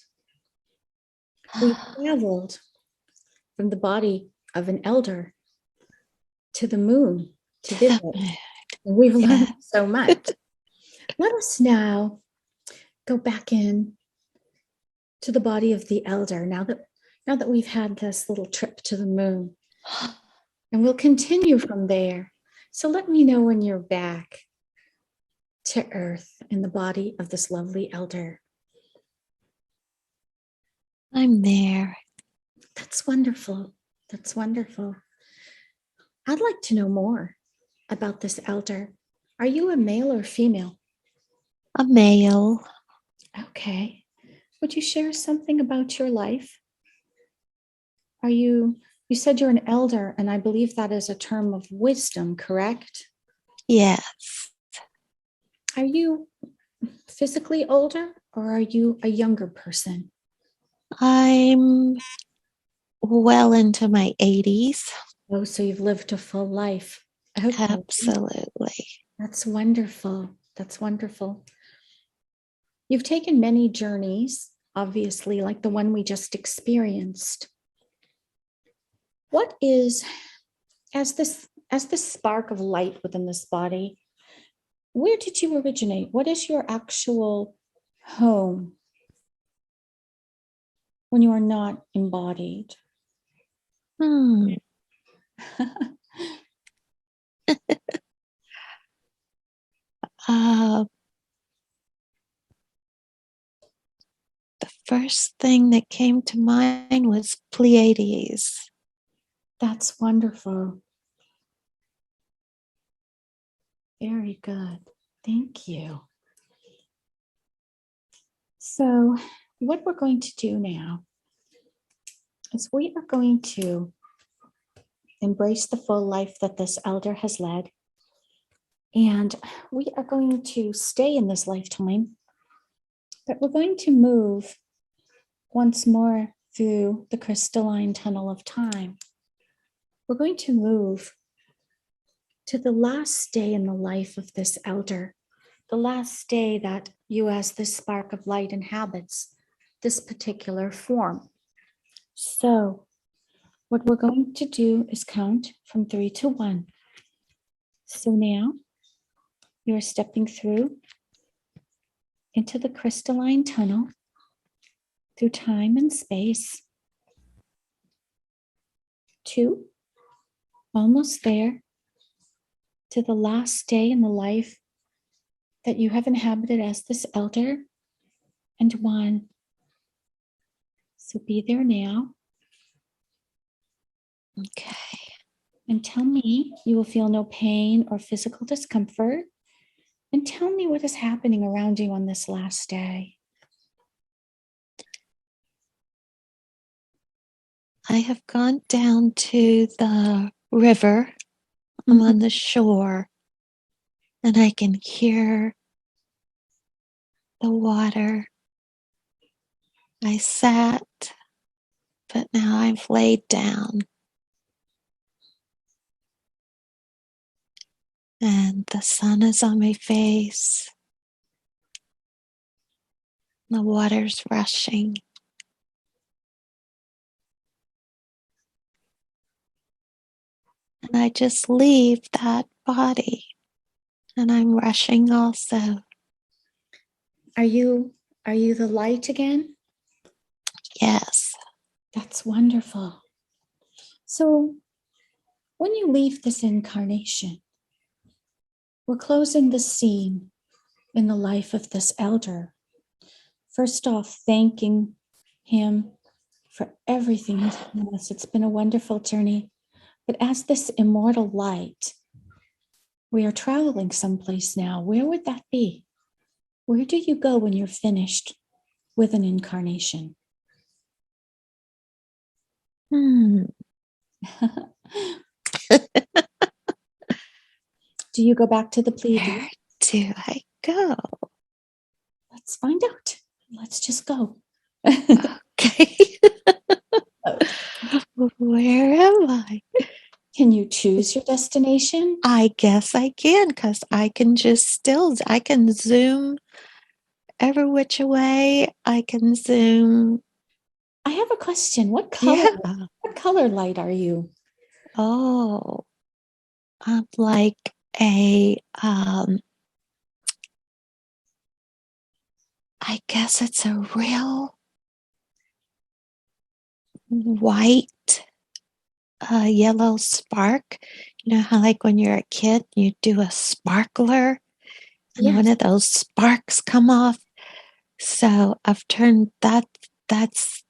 we traveled from the body of an elder to the moon to visit. And we've learned so much. Let us now go back in to the body of the elder now that we've had this little trip to the moon. And we'll continue from there. So let me know when you're back to Earth in the body of this lovely elder. I'm there. That's wonderful. That's wonderful. I'd like to know more about this elder. Are you a male or female? A male. Okay. Would you share something about your life? You said you're an elder, and I believe that is a term of wisdom, correct? Yes. Are you physically older or are you a younger person? I'm well into my 80s. Oh, so you've lived a full life. Okay. Absolutely. That's wonderful. That's wonderful. You've taken many journeys, obviously, like the one we just experienced. What is, as this spark of light within this body, where did you originate? What is your actual home when you are not embodied? The first thing that came to mind was Pleiades. That's wonderful. Very good. Thank you. So, what we're going to do now is we are going to embrace the full life that this elder has led. And we are going to stay in this lifetime, but we're going to move once more through the crystalline tunnel of time. We're going to move to the last day in the life of this elder, the last day that you, as this spark of light, inhabits this particular form. So, what we're going to do is count from 3 to 1. So now you're stepping through into the crystalline tunnel through time and space. 2, almost there, to the last day in the life that you have inhabited as this elder. And 1. So be there now. Okay. And tell me you will feel no pain or physical discomfort. And tell me what is happening around you on this last day. I have gone down to the river. I'm on the shore and I can hear the water. I sat, but now I've laid down. And the sun is on my face. The water's rushing. And I just leave that body. And I'm rushing also. Are you the light again? Yes. That's wonderful. So when you leave this incarnation, we're closing the scene in the life of this elder first off, thanking him for everything he's given us. It's been a wonderful journey. But as this immortal light, we are traveling someplace now. Where would that be? Where do you go when you're finished with an incarnation? Hmm. Do you go back to the Pleiades? Where do I go? Let's find out. Let's just go. Okay. Where am I? Can you choose your destination? I guess I can, because I can I can zoom every which way. I can zoom. I have a question. What Yeah. color light are you? Oh, I'm like a, I guess it's a real white, yellow spark. You know how, like, when you're a kid, you do a sparkler and one Yes. of those sparks come off. So I've turned that's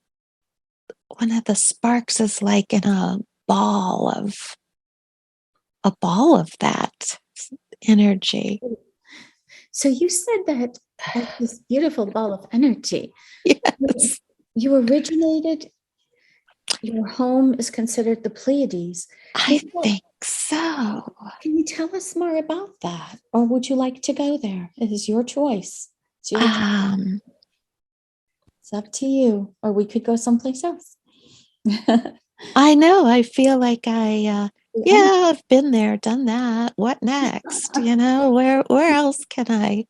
one of the sparks is like in a ball of that energy. So you said that like this beautiful ball of energy. Yes, You originated, your home is considered the Pleiades. I think so. Can you tell us more about that? Or would you like to go there? It is your choice. It's your choice. Um, It's up to you. Or we could go someplace else. I know. I feel like yeah, I've been there, done that. What next? You know, where else can I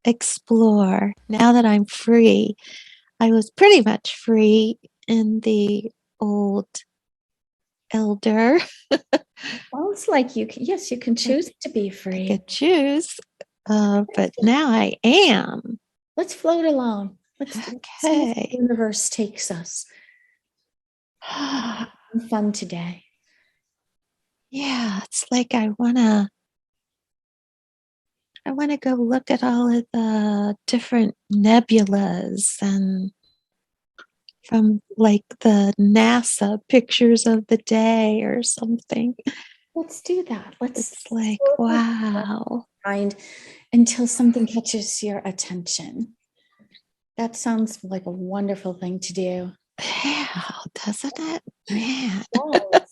explore now that I'm free? I was pretty much free in the old elder. Sounds like you can, yes, you can choose to be I free. could choose, but now I am. Let's float along. Let's see where the Okay. universe takes us. Fun today. Yeah, it's like I wanna go look at all of the different nebulas and from like the NASA pictures of the day or something. Let's do that. Let's It's like, slowly wow. find until something catches your attention. That sounds like a wonderful thing to do. Yeah, doesn't it? Man. Yes.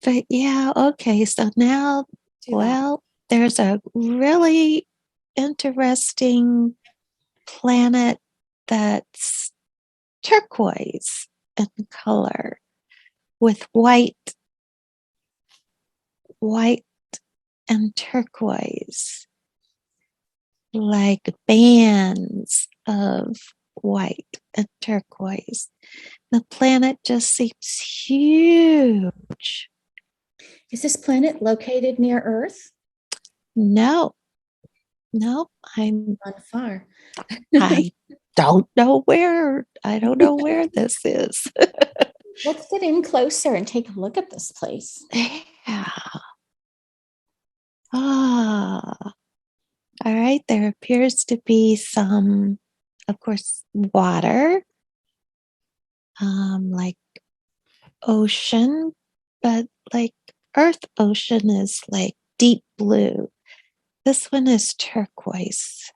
But yeah, okay. So now, Do that. well, there's a really interesting planet that's turquoise in color with white and turquoise, like bands of white and turquoise. The planet just seems huge. Is this planet located near Earth? No, no, Not far. I don't know where. I don't know where this is. Let's get in closer and take a look at this place. Yeah. Ah. All right. There appears to be some, of course, water, like ocean, but like Earth ocean is like deep blue. This one is turquoise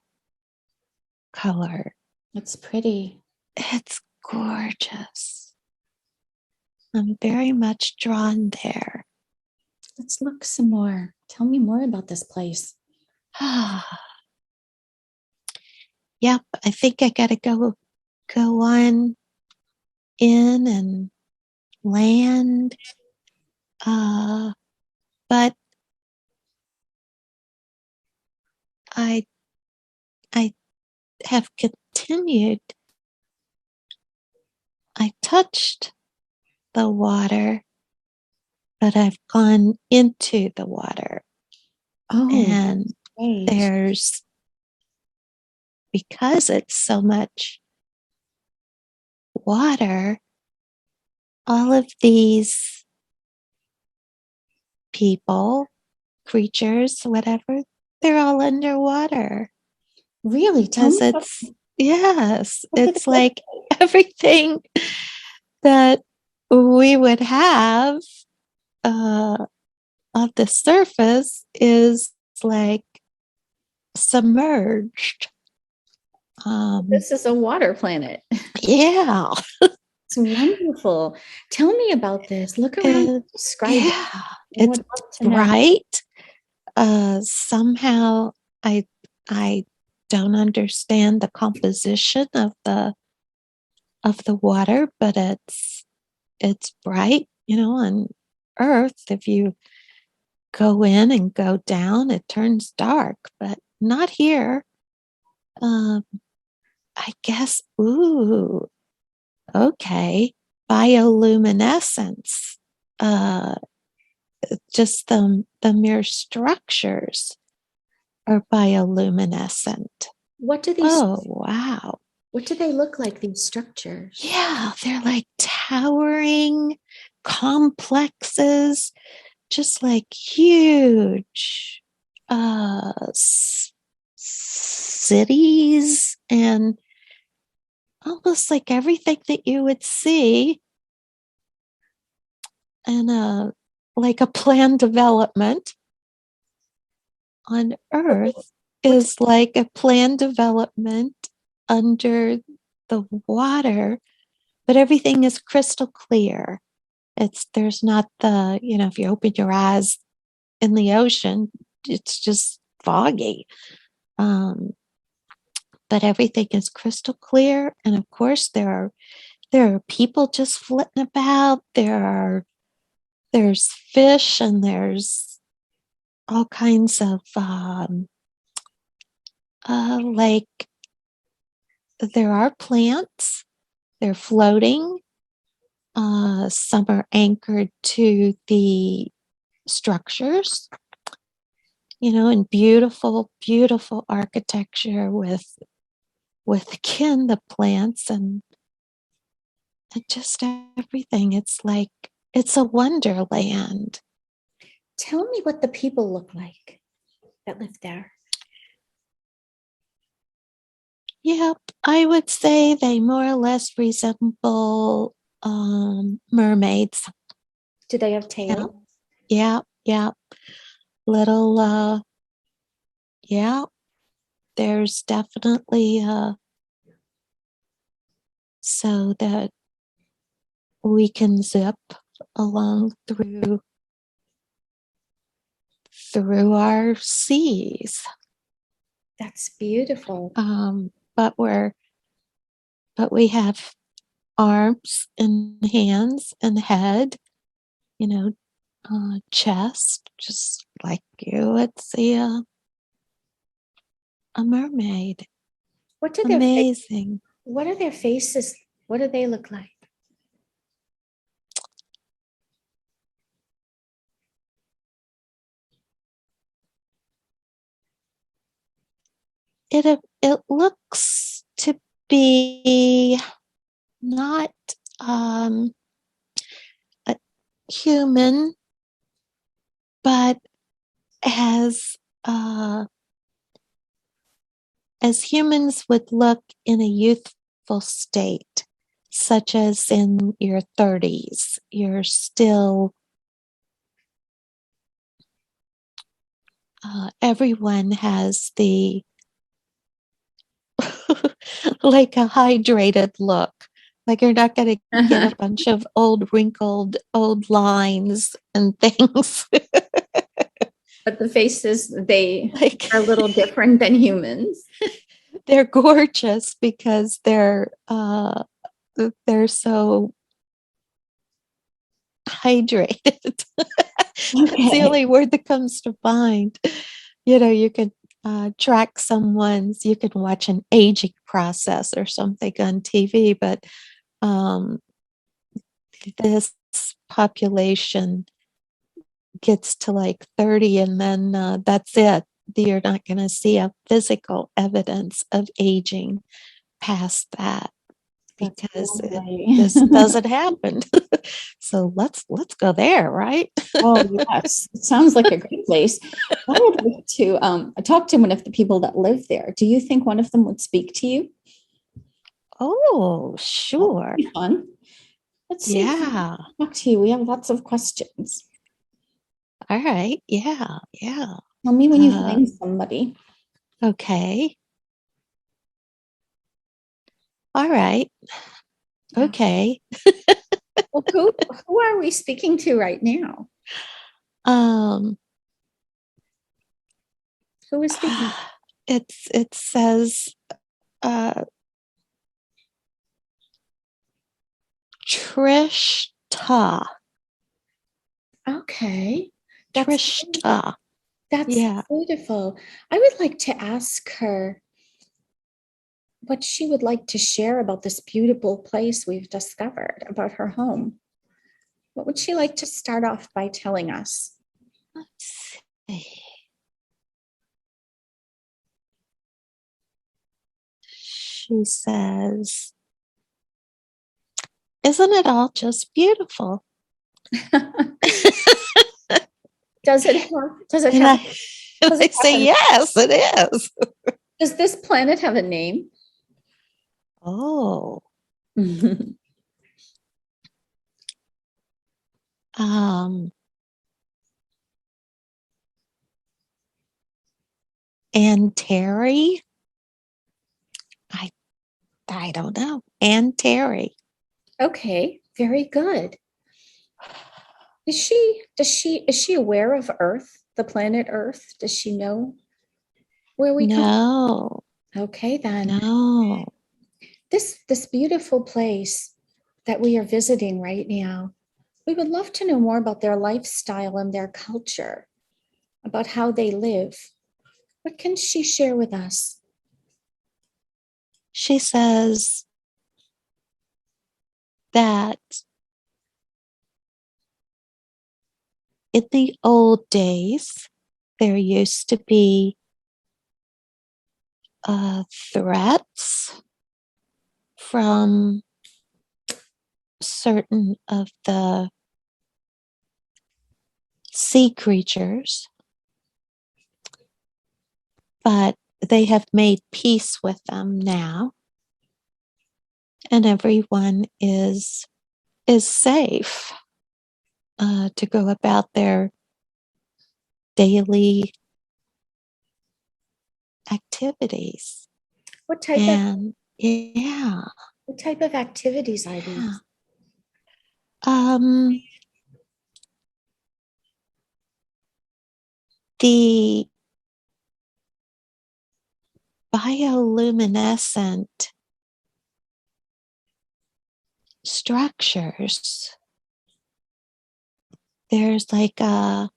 color. It's pretty. It's gorgeous. I'm very much drawn there. Let's look some more. Tell me more about this place. Yep, I think I gotta go on in and land. But I I have continued. I touched the water, but I've gone into the water. Oh, And great. there's, because it's so much water, all of these people, creatures, whatever, they're all underwater. Really? Tell Because me about what do they it's look like everything that we would have uh, on the surface is like submerged. This is a water planet. Yeah, It's wonderful. Tell me about this. Look around. it, Describe it. yeah, I it's would love to know. bright. Somehow I I don't understand the composition of the water, but it's bright. You know, on Earth, if you go in and go down, it turns dark, but not here. Um, I guess. Ooh, okay. Bioluminescence. Uh, just the mere structures are bioluminescent. What do these Oh, wow. what do they look like, these structures? Yeah, they're like towering complexes, just like huge cities and almost like everything that you would see in a like a planned development on Earth What is like a planned development under the water, but everything is crystal clear. There's not the, you know, if you open your eyes in the ocean, it's just foggy. Um, but everything is crystal clear. And of course there are people just flitting about. There's fish and there's all kinds of like there are plants. They're floating. Some are anchored to the structures, you know, in beautiful, beautiful architecture with again the plants and just everything. It's like it's a wonderland. Tell me what the people look like that live there. Yep, I would say they more or less resemble mermaids. Do they have Yeah, tails? yeah, yeah. Little yeah, there's definitely so that we can zip along through our seas. That's beautiful. But we have arms and hands and head, you know, chest, just like you would see a mermaid. What do Amazing. what are their faces? What do they look like? It looks to be not um, a human, but as as humans would look in a youthful state, such as in your 30s. You're still, everyone has the, like a hydrated look. Like you're not going to get a bunch of old, wrinkled, old lines and things. But the faces, they Like are a little different than humans. they're gorgeous because they're so hydrated. That's the Okay. only word that comes to mind. You know, you can track you can watch an aging process or something on TV, but um, this population gets to like 30 and then that's it. You're not going to see a physical evidence of aging past that. That's because lovely. this doesn't happen. So let's go there, right? Oh, yes. It sounds like a great place. I would like to talk to one of the people that live there. Do you think one of them would speak to you? Oh, That would sure. be fun. Let's see if we can Yeah. talk to you. We have lots of questions. All right. Yeah. Yeah. Tell me when you Uh, find somebody. okay. All right. Yeah. Okay. Well, who are we speaking to right now? Um, Who is speaking? it says uh Trishta. Okay. That's Trishta. that's Yeah. beautiful. I would like to ask her what she would like to share about this beautiful place we've discovered, about her home. What would she like to start off by telling us? Let's see. She says, "Isn't it all just beautiful?" Does it have does it And have I, and does I it have say, a "Yes, it is." does this planet have a name? Oh, um, and Terry. I I don't know. And Terry. Okay, very good. Is she aware of Earth, the planet Earth? Does she know where we come No, from? Okay, then no. this beautiful place that we are visiting right now, we would love to know more about their lifestyle and their culture, about how they live. What can she share with us? She says that in the old days, there used to be threats from certain of the sea creatures, but they have made peace with them now, and everyone is safe to go about their daily activities. What type of And yeah, what type of activities are yeah. these? Um, the bioluminescent structures, there's like a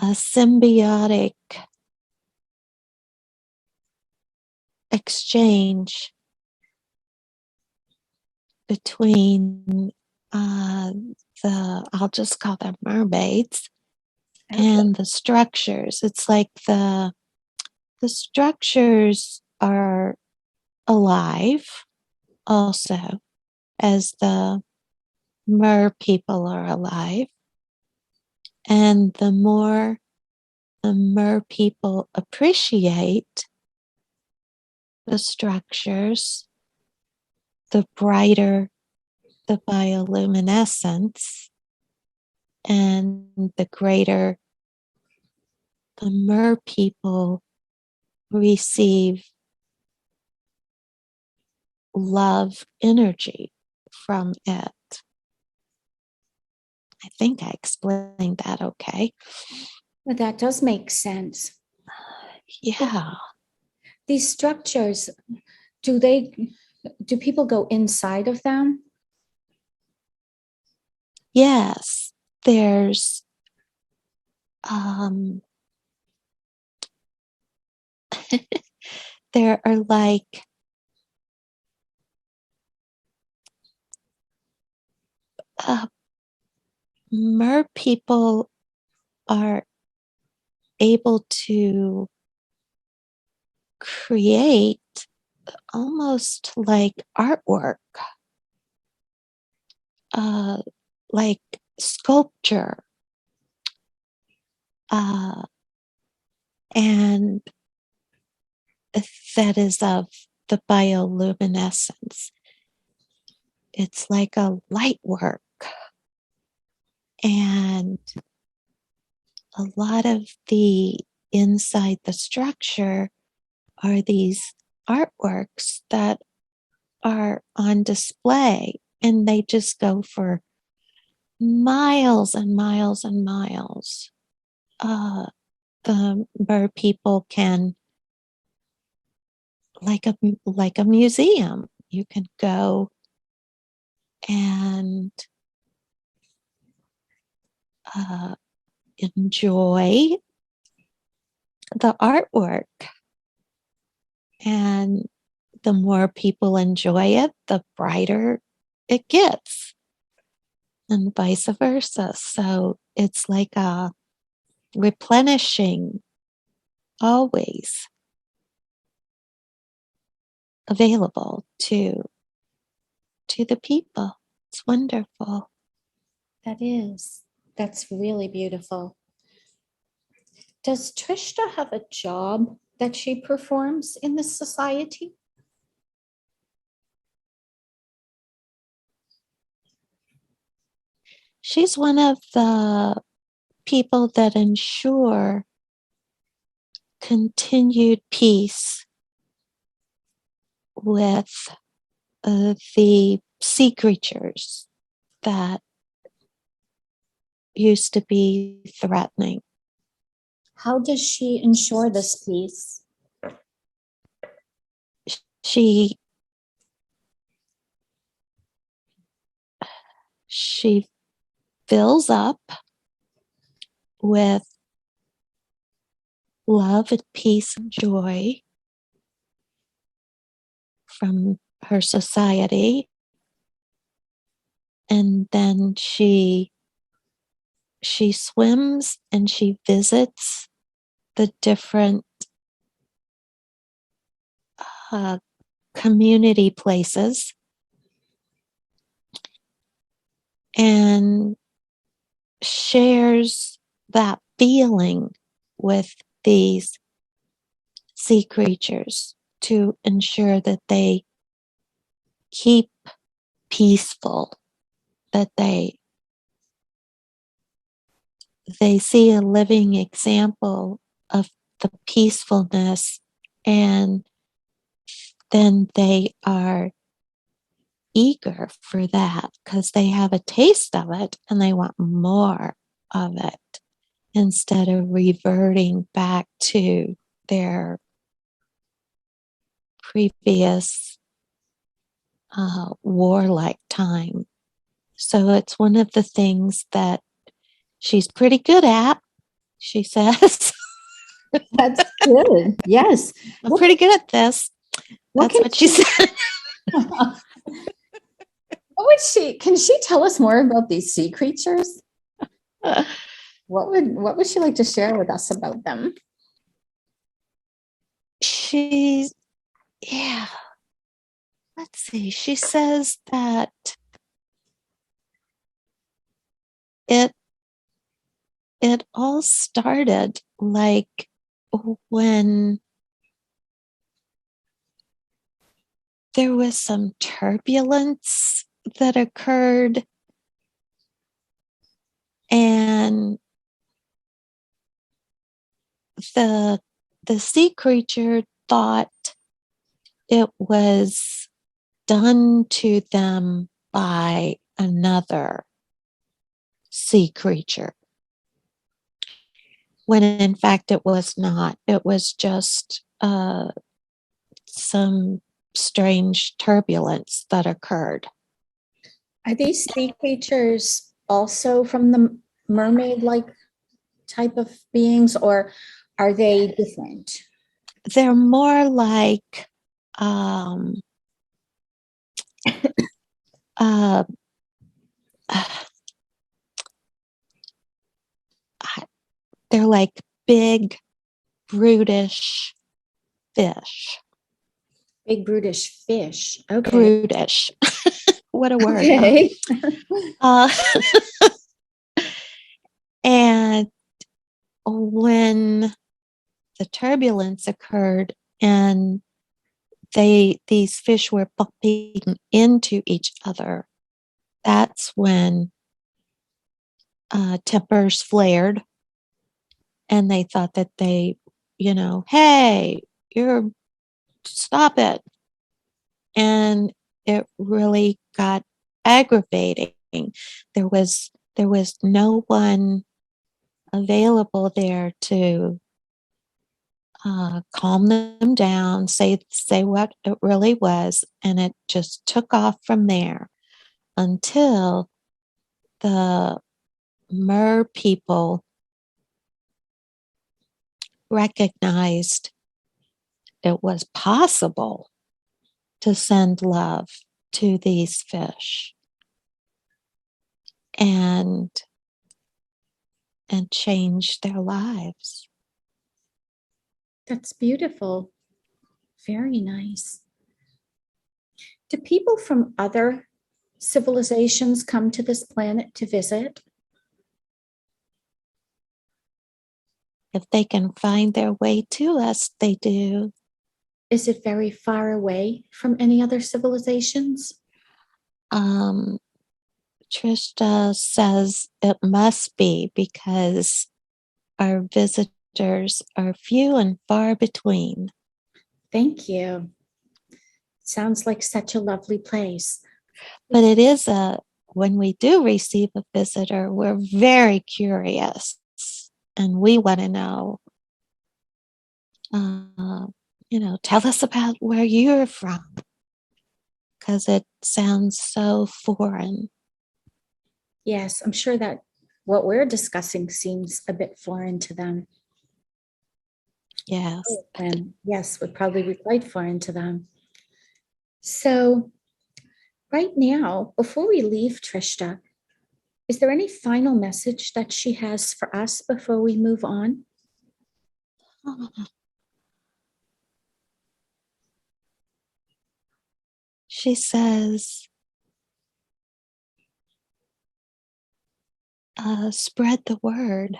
symbiotic exchange between I'll just call them mermaids Okay. and the structures. It's like the structures are alive also, as the mer people are alive. And the more the mer people appreciate the structures, the brighter the bioluminescence and the greater the mer people receive love energy from it. I think I explained that okay. Well, that does make sense. Yeah. These structures, do they do people go inside of them? Yes. There's um there are like uh, mer people are able to create almost like artwork, uh, like sculpture, uh, and that is of the bioluminescence. It's like a light work, and a lot of the inside the structure are these artworks that are on display, and they just go for miles and miles and miles. The where people can, like a museum, you can go and uh, enjoy the artwork, and the more people enjoy it, the brighter it gets, and vice versa. So it's like a replenishing, always available to the people. It's wonderful. That is. That's really beautiful. Does Trishta have a job that she performs in this society? She's one of the people that ensure continued peace with the sea creatures that used to be threatening. How does she ensure this peace? She she fills up with love and peace and joy from her society, and then she swims and she visits the different uh, community places, and shares that feeling with these sea creatures to ensure that they keep peaceful, that they see a living example of the peacefulness, and then they are eager for that because they have a taste of it and they want more of it instead of reverting back to their previous warlike time. So it's one of the things that she's pretty good at, she says. That's good. Yes. I'm pretty good at this. What That's can what she said. what would can she tell us more about these sea creatures? What would she like to share with us about them? She's, yeah, let's see. She says that it it all started like when there was some turbulence that occurred, and the the sea creature thought it was done to them by another sea creature, when in fact it was not. It was just some strange turbulence that occurred. Are these sea creatures also from the mermaid like type of beings, or are they different? They're more like um, uh, they're like big, brutish fish. Big brutish fish. Okay. brutish. What a word. Huh? Okay. Uh, and when the turbulence occurred and these fish were bumping into each other, that's when tempers flared, and they thought that hey, you're stop it. And it really got aggravating. There was no one available there to calm them down, say what it really was, and it just took off from there until the mer people recognized it was possible to send love to these fish and change their lives. That's beautiful. Very nice. Do people from other civilizations come to this planet to visit? If they can find their way to us, they do. Is it very far away from any other civilizations? Um, Trista says it must be because our visitors are few and far between. Thank you. Sounds like such a lovely place. But it is when we do receive a visitor, we're very curious and we want to know, tell us about where you're from because it sounds so foreign. Yes, I'm sure that what we're discussing seems a bit foreign to them. Yes. And yes, would probably be quite foreign to them. So, right now, before we leave Trishta, is there any final message that she has for us before we move on? She says, spread the word.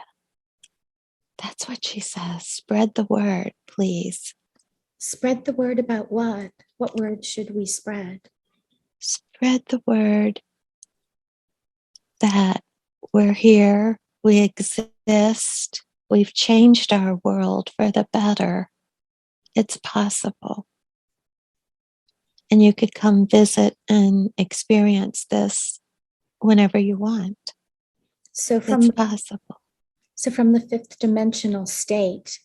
That's what she says. Spread the word, please. Spread the word about what? What word should we spread? Spread the word that we're here, we exist, we've changed our world for the better. It's possible. And you could come visit and experience this whenever you want. So It's possible. So from the fifth dimensional state,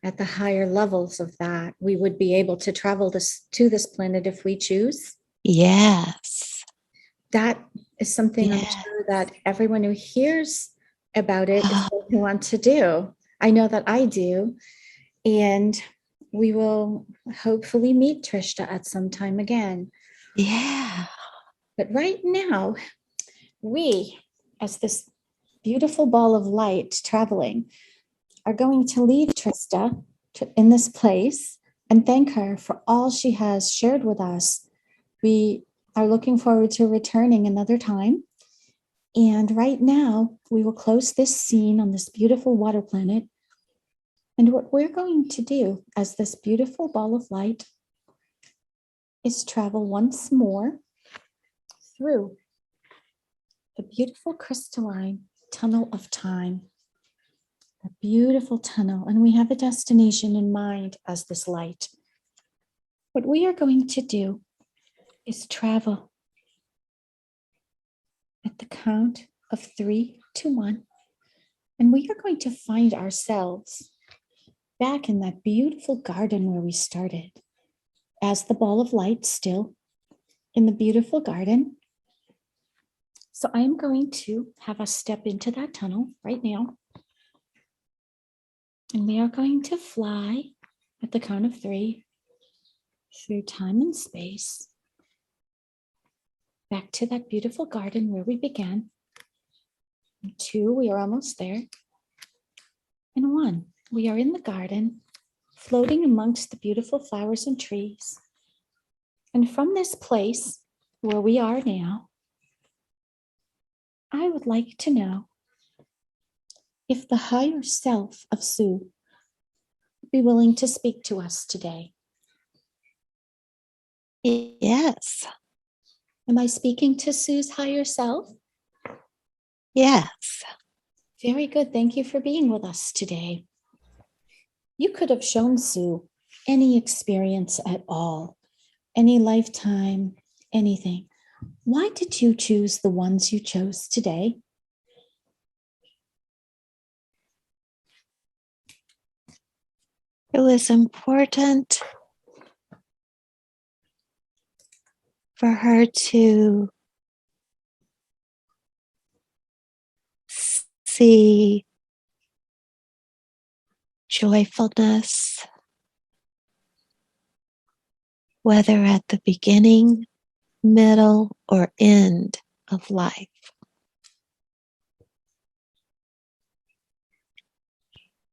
at the higher levels of that, we would be able to travel to this planet if we choose. Yes. That is something I'm sure that everyone who hears about it is going to want to do. I know that I do. And we will hopefully meet Trishta at some time again. Yeah. But right now, we, as this beautiful ball of light traveling, are going to leave Trista in this place and thank her for all she has shared with us. We are looking forward to returning another time. And right now, we will close this scene on this beautiful water planet. And what we're going to do as this beautiful ball of light is travel once more through the beautiful crystalline tunnel of time. A beautiful tunnel, and we have a destination in mind as this light. What we are going to do is travel at the count of 3, 2, 1, and we are going to find ourselves back in that beautiful garden where we started, as the ball of light still in the beautiful garden. So I am going to have us step into that tunnel right now. And we are going to fly at the count of 3 through time and space back to that beautiful garden where we began. And 2, we are almost there. And 1, we are in the garden, floating amongst the beautiful flowers and trees. And from this place where we are now, I would like to know if the higher self of Sue would be willing to speak to us today. Yes. Am I speaking to Sue's higher self? Yes. Very good. Thank you for being with us today. You could have shown Sue any experience at all, any lifetime, anything. Why did you choose the ones you chose today? It was important for her to see joyfulness, whether at the beginning, middle, or end of life.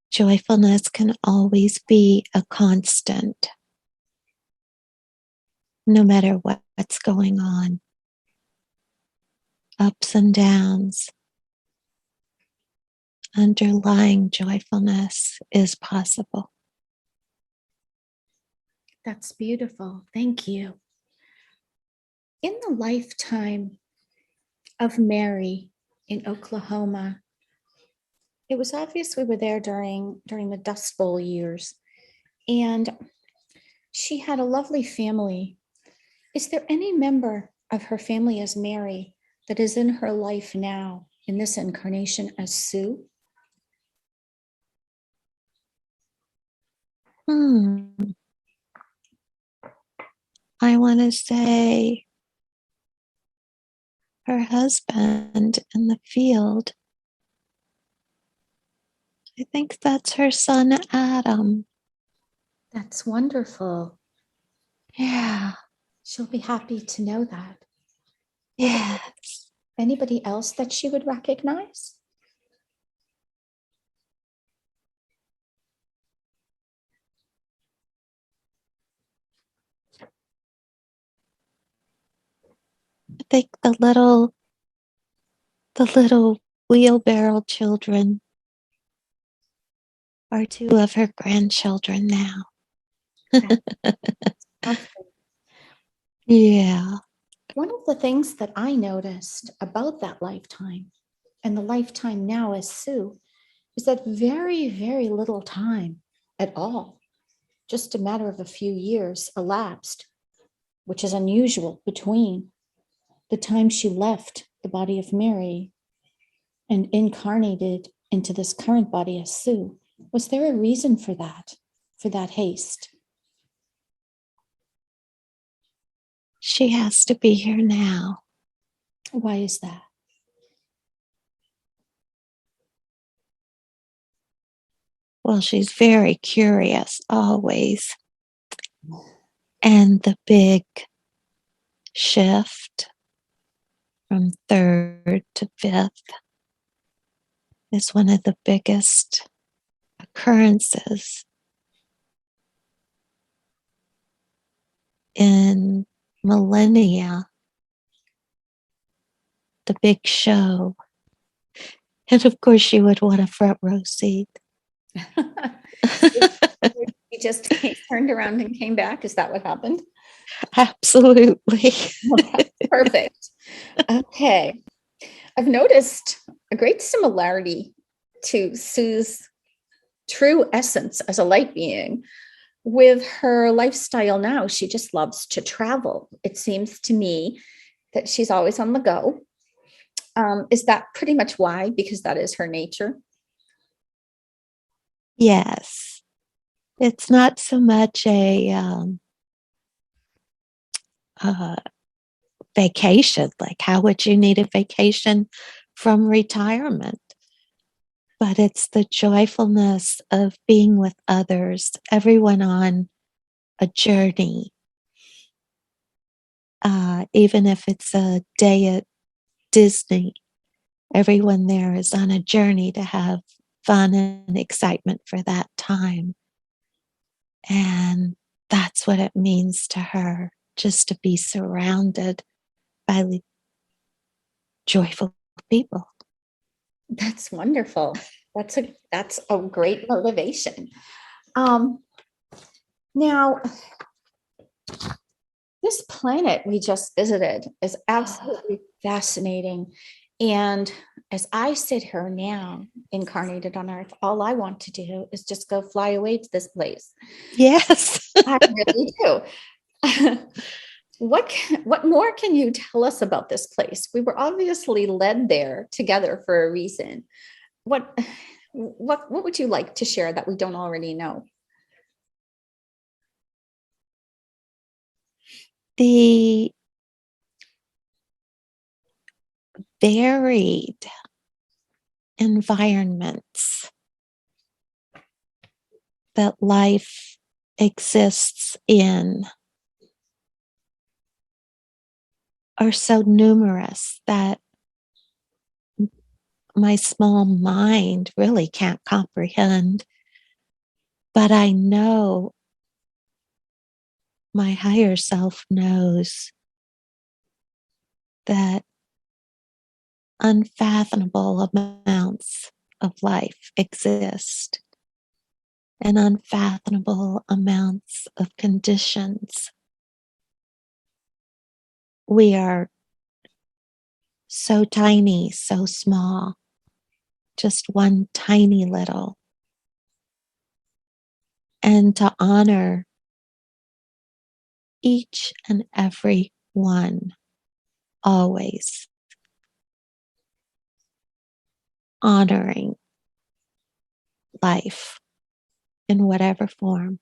Joyfulness can always be a constant, no matter what's going on. Ups and downs. Underlying joyfulness is possible. That's beautiful. Thank you. In the lifetime of Mary in Oklahoma, it was obvious we were there during the Dust Bowl years, and she had a lovely family. Is there any member of her family as Mary that is in her life now, in this incarnation as Sue? I want to say her husband in the field. I think that's her son, Adam. That's wonderful. Yeah. She'll be happy to know that. Yes. Anybody else that she would recognize? I think the little wheelbarrow children are two of her grandchildren now. Yeah. One of the things that I noticed about that lifetime and the lifetime now as Sue is that very, very little time at all, just a matter of a few years elapsed, which is unusual, between the time she left the body of Mary and incarnated into this current body as Sue. Was there a reason for that haste? She has to be here now. Why is that? Well, she's very curious always. And the big shift from third to fifth is one of the biggest occurrences in millennia. The big show. And of course, she would want a front row seat. You just turned around and came back. Is that what happened? Absolutely. Perfect. Okay. I've noticed a great similarity to Sue's true essence as a light being with her lifestyle now. She just loves to travel. It seems to me that she's always on the go. Is that pretty much why? Because that is her nature? Yes. It's not so much a vacation. Like, how would you need a vacation from retirement? But it's the joyfulness of being with others, everyone on a journey. Even if it's a day at Disney, everyone there is on a journey to have fun and excitement for that time. And that's what it means to her. just to be surrounded by joyful people. That's wonderful. That's a great motivation. Now, this planet we just visited is absolutely fascinating. And as I sit here now, incarnated on Earth, all I want to do is just go fly away to this place. Yes. I really do. What more can you tell us about this place? We were obviously led there together for a reason. What would you like to share that we don't already know? The varied environments that life exists in are so numerous that my small mind really can't comprehend. But I know my higher self knows that unfathomable amounts of life exist and unfathomable amounts of conditions. We are so tiny, so small, just one tiny little. And to honor each and every one, always honoring life in whatever form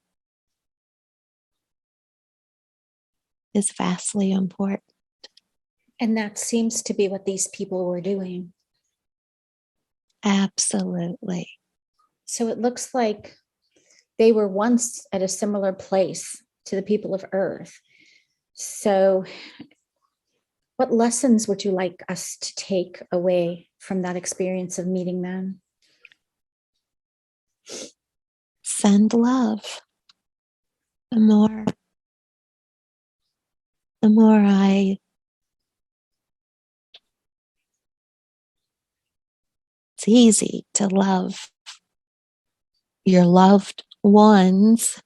is vastly important. And that seems to be what these people were doing. Absolutely. So it looks like they were once at a similar place to the people of Earth. So, what lessons would you like us to take away from that experience of meeting them? Send love. The more it's easy to love your loved ones.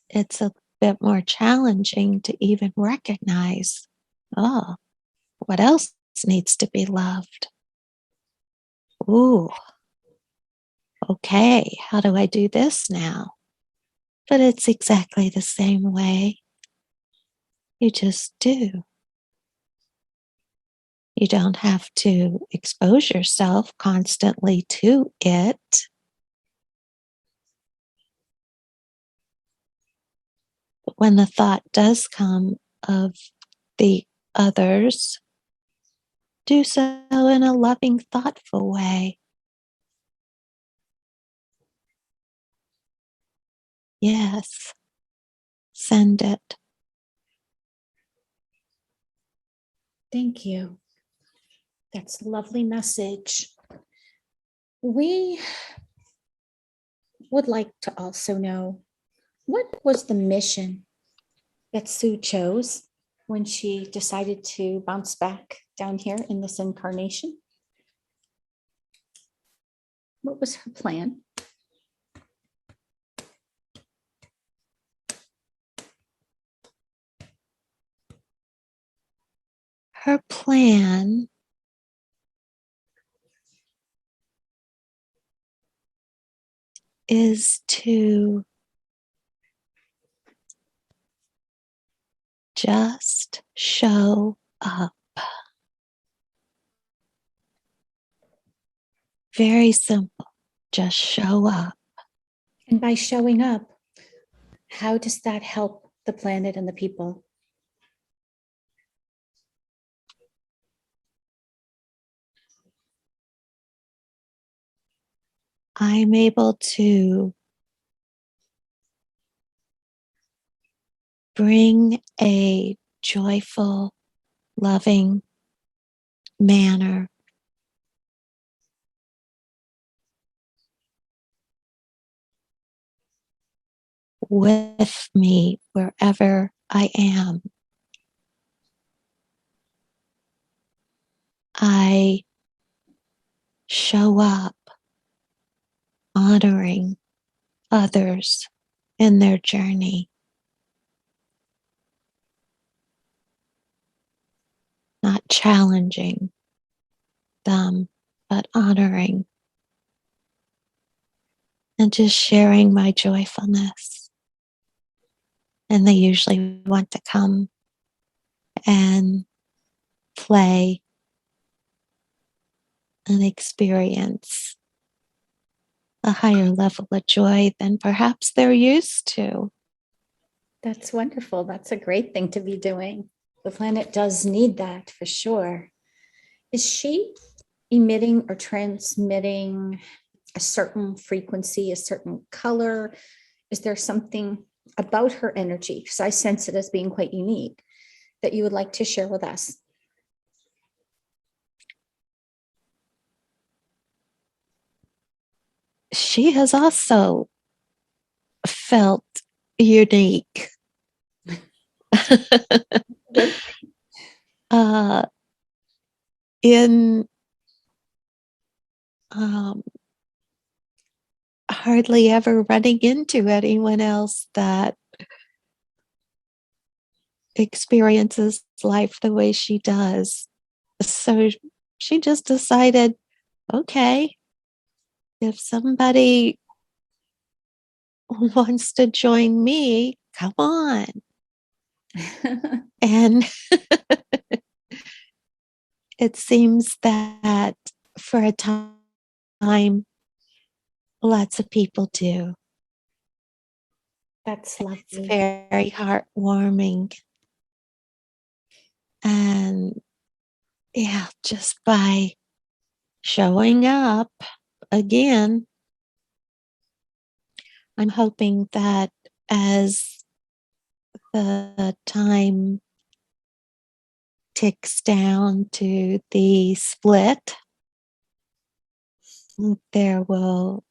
It's a bit more challenging to even recognize, oh, what else needs to be loved? Ooh, okay, how do I do this now? But it's exactly the same way. You just do. You don't have to expose yourself constantly to it. But when the thought does come of the others, do so in a loving, thoughtful way. Yes, send it. Thank you. That's a lovely message. We would like to also know, what was the mission that Sue chose when she decided to bounce back down here in this incarnation? What was her plan? Her plan is to just show up. Very simple. Just show up. And by showing up, how does that help the planet and the people? I'm able to bring a joyful, loving manner with me wherever I am. I show up honoring others in their journey, not challenging them, but honoring and just sharing my joyfulness. And they usually want to come and play and experience a higher level of joy than perhaps they're used to. That's wonderful. That's a great thing to be doing. The planet does need that for sure. Is she emitting or transmitting a certain frequency, a certain color? Is there something about her energy, because I sense it as being quite unique, that you would like to share with us? She has also felt unique. uh, in um, hardly ever running into anyone else that experiences life the way she does. So she just decided, okay, if somebody wants to join me, come on. And it seems that for a time, lots of people do. That's It's lovely. very heartwarming. And yeah, just by showing up again, I'm hoping that as the time ticks down to the split, there will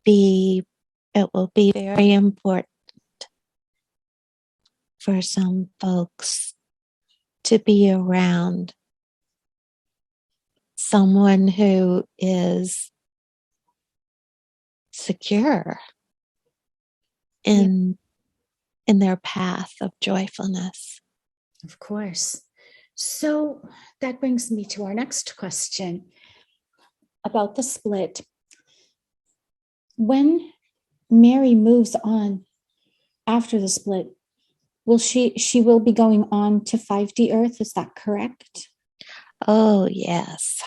it will be very important for some folks to be around someone who is secure in their path of joyfulness. Of course. So that brings me to our next question about the split. When Mary moves on after the split, she will be going on to 5D Earth, is that correct? Oh, yes.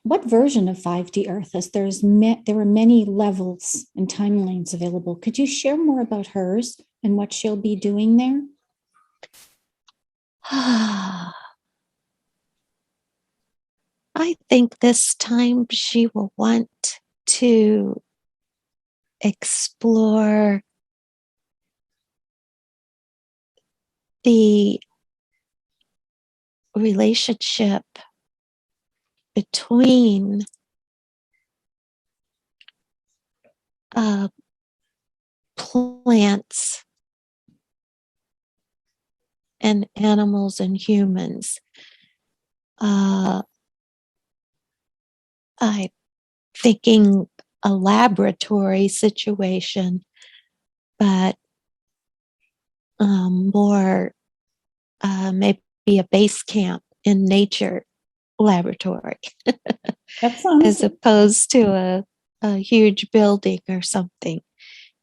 What version of 5D Earth is there are many levels and timelines available. Could you share more about hers and what she'll be doing there? I think this time she will want to explore the relationship between plants and animals and humans. I'm thinking a laboratory situation, but more maybe a base camp in nature laboratory That sounds as opposed to a huge building or something.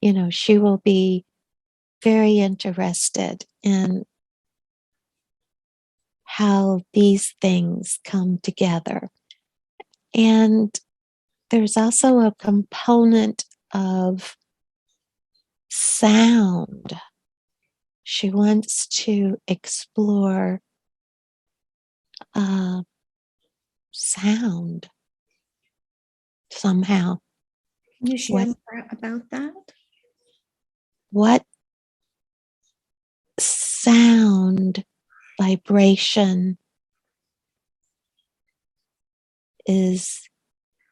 You know, she will be very interested in how these things come together. And there's also a component of sound. She wants to explore sound somehow. Can you share more about that? What sound vibration is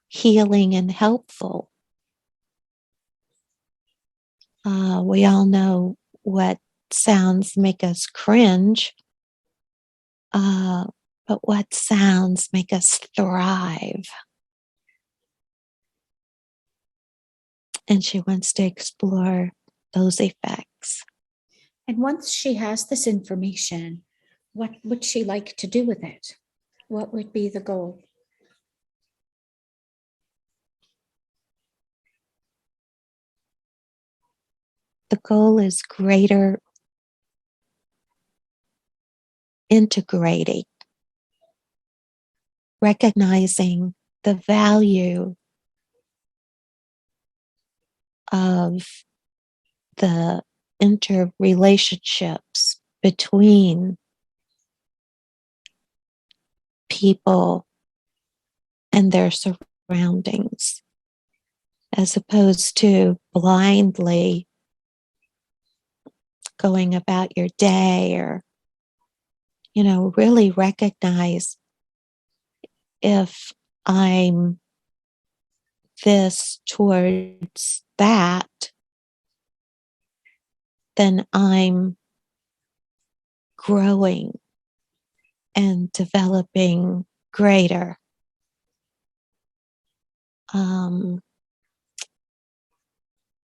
healing and helpful We all know what sounds make us cringe, but what sounds make us thrive. And she wants to explore those effects. And once she has this information, what would she like to do with it? What would be the goal? The goal is greater integrating, recognizing the value of the interrelationships between people and their surroundings, as opposed to blindly going about your day, or, really recognize if I'm this towards that, then I'm growing and developing greater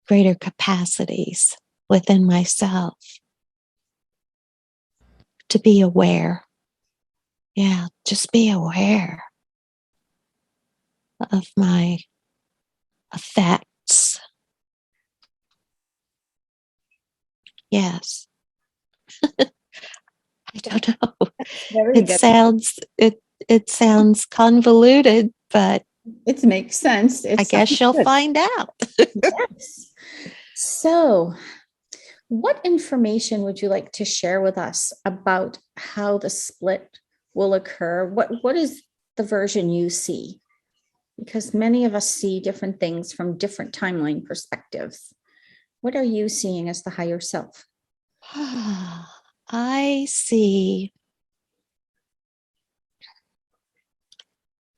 greater capacities within myself to be aware. Yeah, just be aware of my effects. Yes. I don't know. Very good. It sounds convoluted, but It makes sense. I guess you'll find out. Yes. So, what information would you like to share with us about how the split will occur? What is the version you see? Because many of us see different things from different timeline perspectives. What are you seeing as the higher self? I see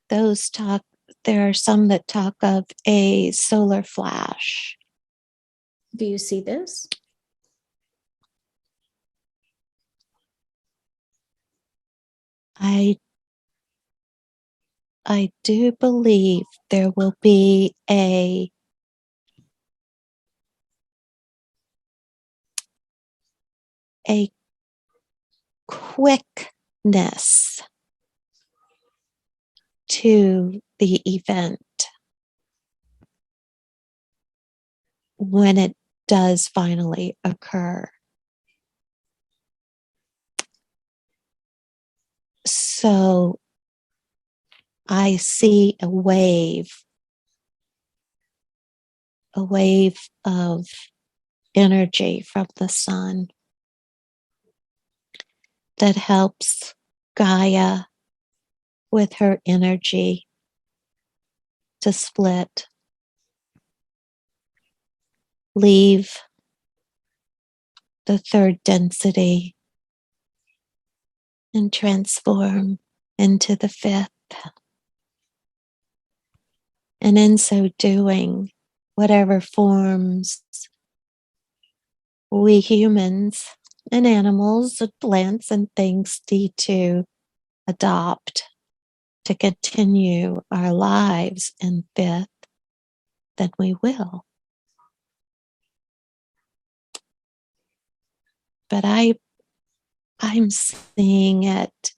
those talk. There are some that talk of a solar flash. Do you see this? I do believe there will be a quickness to the event when it does finally occur. So I see a wave of energy from the sun that helps Gaia with her energy to split, leave the third density, and transform into the fifth. And in so doing, whatever forms we humans and animals and plants and things need to adopt to continue our lives in fifth, then we will. But I'm seeing it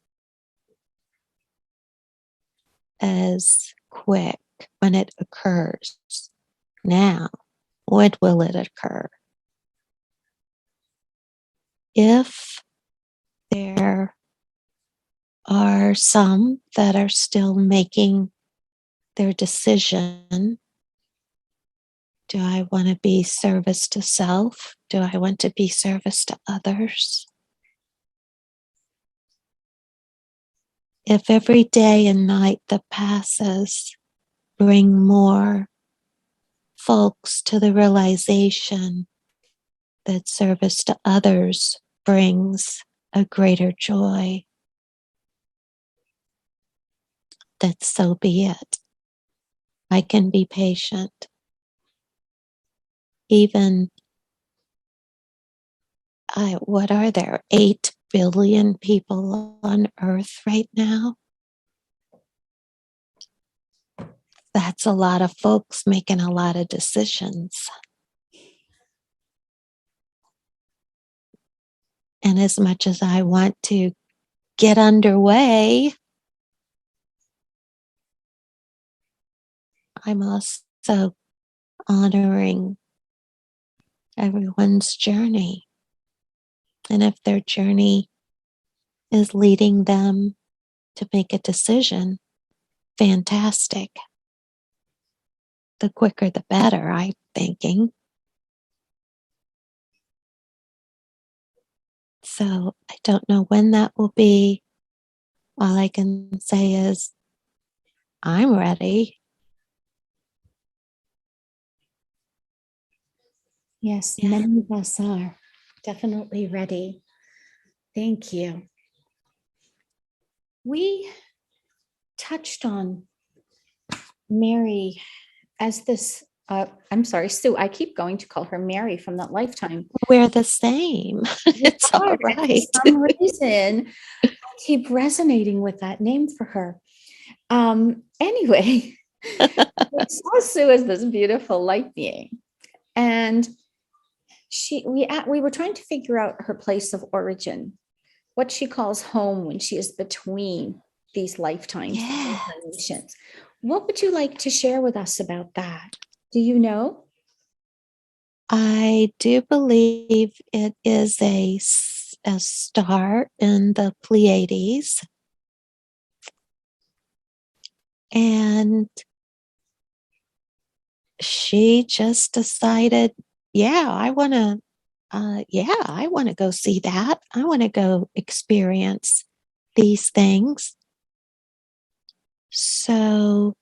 as quick when it occurs. Now, when will it occur? If there are some that are still making their decision, do I want to be service to self? Do I want to be service to others? If every day and night that passes bring more folks to the realization that service to others brings a greater joy, that so be it. I can be patient. Even what are there? 8 billion people on Earth right now. That's a lot of folks making a lot of decisions. And as much as I want to get underway, I'm also honoring everyone's journey. And if their journey is leading them to make a decision, fantastic. The quicker the better, I'm thinking. So I don't know when that will be. All I can say is I'm ready. Yes, Yeah. many of us are definitely ready. Thank you. We touched on Mary as this, I'm sorry, Sue, I keep going to call her Mary from that lifetime. We're the same. It's all For right. some reason, I keep resonating with that name for her. Anyway, we saw Sue as this beautiful light being. And we were trying to figure out her place of origin, what she calls home when she is between these lifetimes, Yes. incarnations. What would you like to share with us about that? Do you know? I do believe it is a star in the Pleiades. And she just decided, I want to go see that. I want to go experience these things. So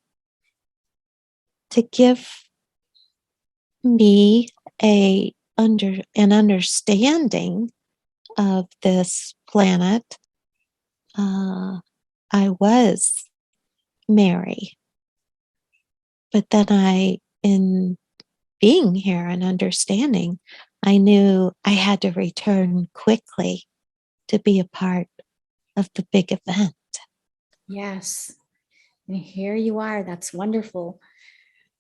to give me an understanding of this planet, I was Mary. But then in being here and understanding, I knew I had to return quickly to be a part of the big event. Yes. And here you are. That's wonderful.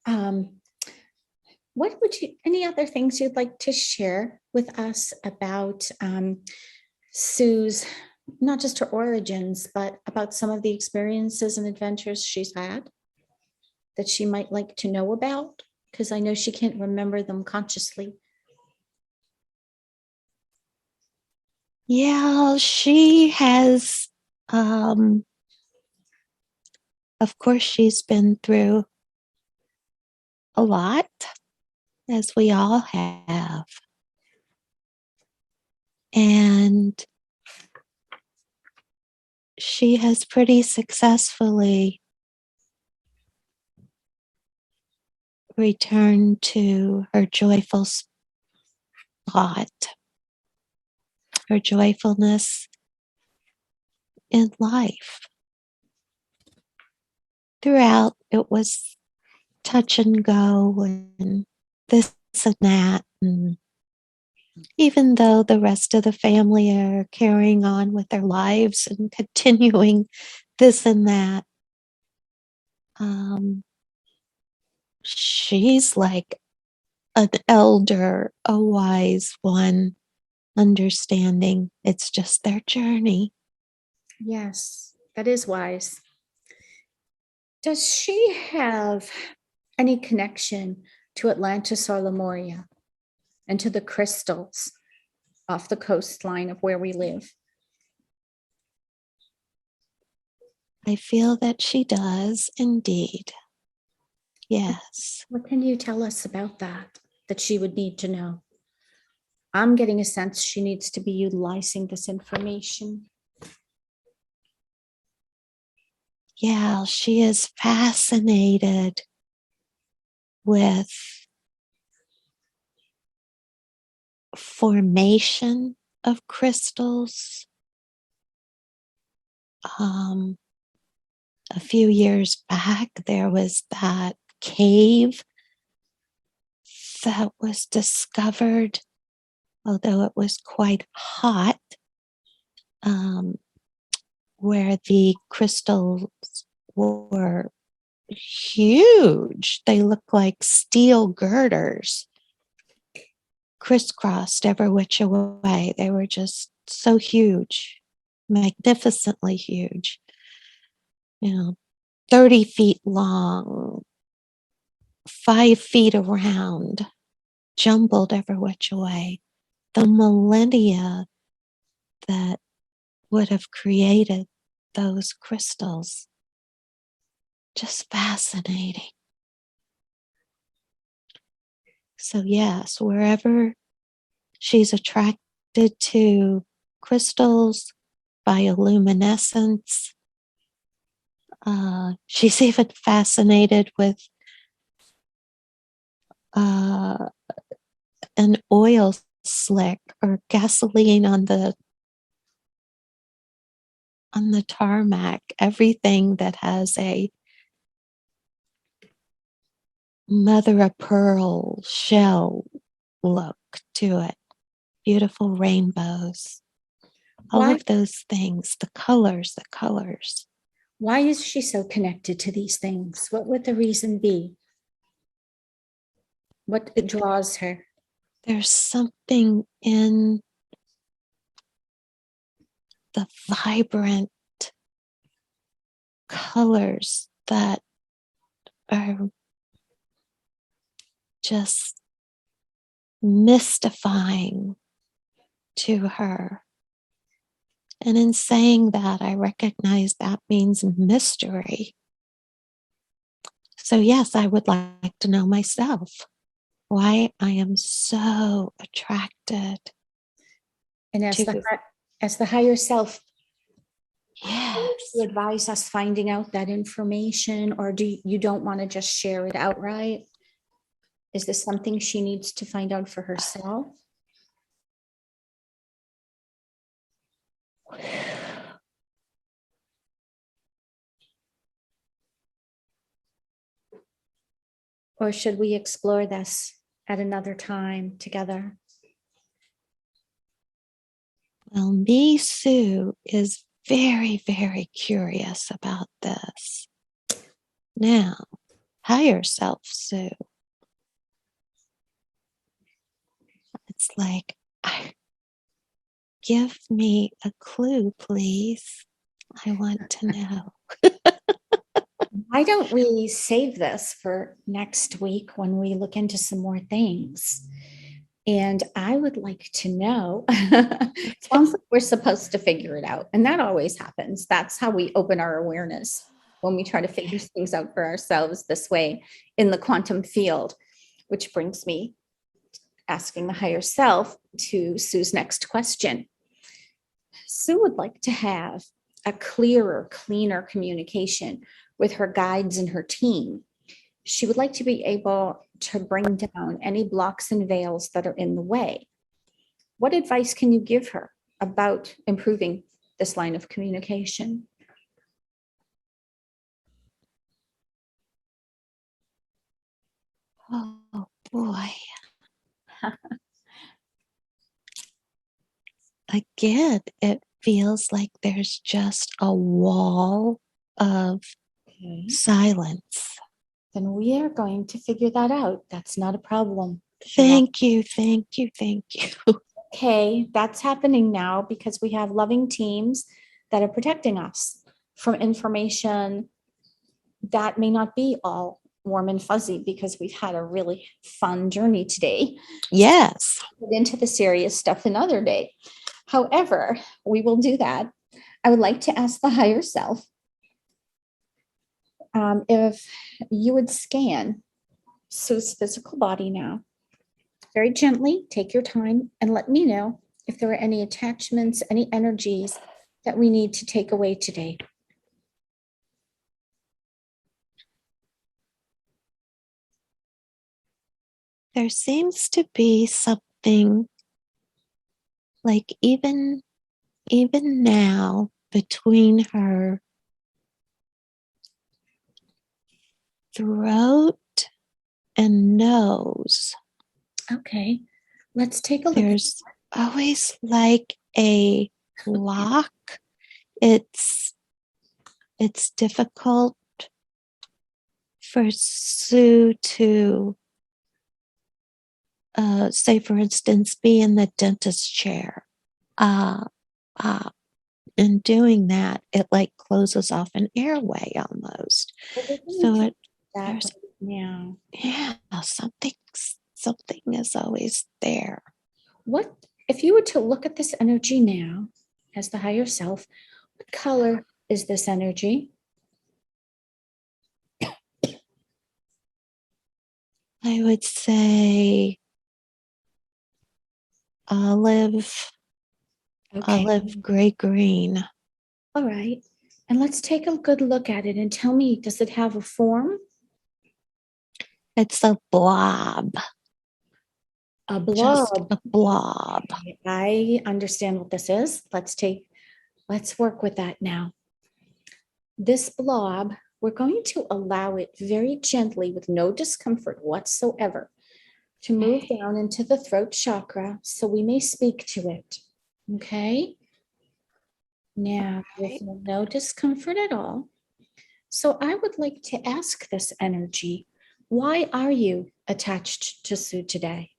Any other things you'd like to share with us about Sue's, not just her origins, but about some of the experiences and adventures she's had that she might like to know about? Because I know she can't remember them consciously. Yeah, she has, of course, she's been through a lot, as we all have. And she has pretty successfully returned to her joyful spot, her joyfulness in life. Throughout, it was touch and go and this and that. And even though the rest of the family are carrying on with their lives and continuing this and that, she's like an elder, a wise one, understanding it's just their journey. Yes, that is wise. Does she have any connection to Atlantis or Lemuria and to the crystals off the coastline of where we live? I feel that she does indeed. Yes. What can you tell us about that she would need to know? I'm getting a sense she needs to be utilizing this information. Yeah, she is fascinated with formation of crystals. A few years back, there was that cave that was discovered although it was quite hot, um, where the crystals were huge. They looked like steel girders, crisscrossed every which way. They were just so huge, magnificently huge. 30 feet long, 5 feet around, jumbled every which way. The millennia that would have created those crystals. Just fascinating. So, yes, wherever she's attracted to crystals, bioluminescence, she's even fascinated with an oil slick or gasoline on the tarmac, everything that has a mother of pearl shell look to it. Beautiful rainbows. All of those things, the colors. Why is she so connected to these things? What would the reason be? What draws her? There's something in the vibrant colors that are just mystifying to her. And in saying that, I recognize that means mystery. So, yes, I would like to know myself why I am so attracted. And as the higher self, yes, you advise us finding out that information, or do you don't want to just share it outright? Is this something she needs to find out for herself? Or should we explore this at another time together? Well, me, Sue, is very, very curious about this. Now, higher self, Sue. It's like, give me a clue, please. I want to know. Why don't we save this for next week when we look into some more things? And I would like to know, it sounds like we're supposed to figure it out. And that always happens. That's how we open our awareness, when we try to figure things out for ourselves this way in the quantum field, which brings me asking the higher self to Sue's next question. Sue would like to have a clearer, cleaner communication with her guides and her team. She would like to be able to bring down any blocks and veils that are in the way. What advice can you give her about improving this line of communication? Oh, boy. Again, it feels like there's just a wall of silence. Then we are going to figure that out. That's not a problem. Thank you. Okay, that's happening now because we have loving teams that are protecting us from information that may not be all warm and fuzzy, because we've had a really fun journey today. Yes. Get into the serious stuff another day. However, we will do that. I would like to ask the higher self if you would scan Sue's physical body now. Very gently, take your time and let me know if there are any attachments, any energies that we need to take away today. There seems to be something like even now between her throat and nose. Okay, let's take a look. There's always like a lock. It's difficult for Sue to, say, for instance, be in the dentist chair. Uh, uh, in doing that, it like closes off an airway almost. Well, we're going So to it that there's right now. yeah, something is always there. What if you were to look at this energy now as the higher self? What color is this energy? I would say olive, Okay. olive gray green. All right. And let's take a good look at it and tell me, does it have a form? It's a blob, A just blob. a blob. I understand what this is. Let's work with that now. This blob, we're going to allow it very gently with no discomfort whatsoever to move down into the throat chakra so we may speak to it. Okay? Now, with no discomfort at all. So I would like to ask this energy, why are you attached to Sue today?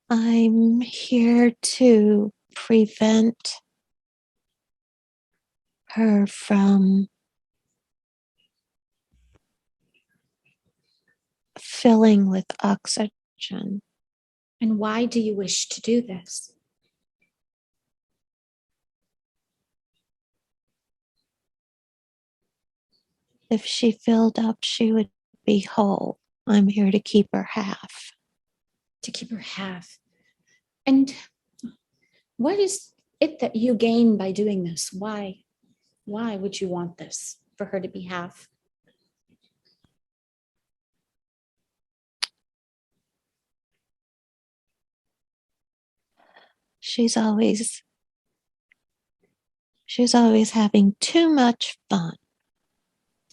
I'm here to prevent her from filling with oxygen. And why do you wish to do this? If she filled up, she would be whole. I'm here to keep her half. To keep her half. And what is it that you gain by doing this? Why? Why would you want this for her to be half? She's always having too much fun.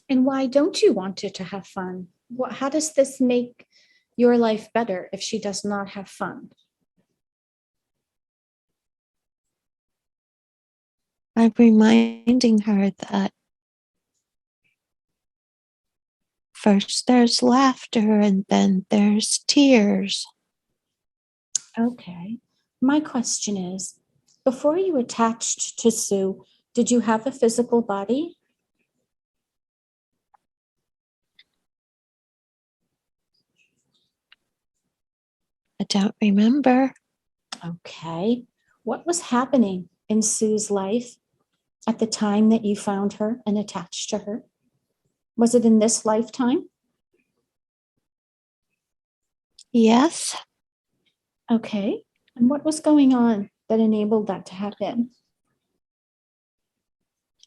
And why don't you want her to have fun? How does this make your life better if she does not have fun? I'm reminding her that first there's laughter and then there's tears. Okay. My question is, before you attached to Sue, did you have a physical body? I don't remember. Okay. What was happening in Sue's life at the time that you found her and attached to her? Was it in this lifetime? Yes, Okay. And what was going on that enabled that to happen?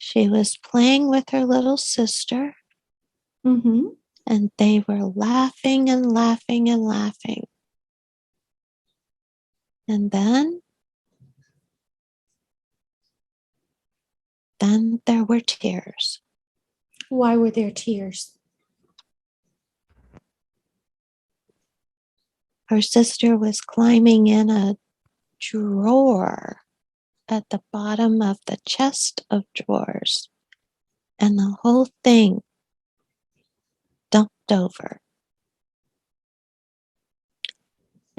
she was playing with her little sister Mm-hmm. and they were laughing and laughing and laughing. And then there were tears. Why were there tears? Her sister was climbing in a drawer at the bottom of the chest of drawers, and the whole thing dumped over.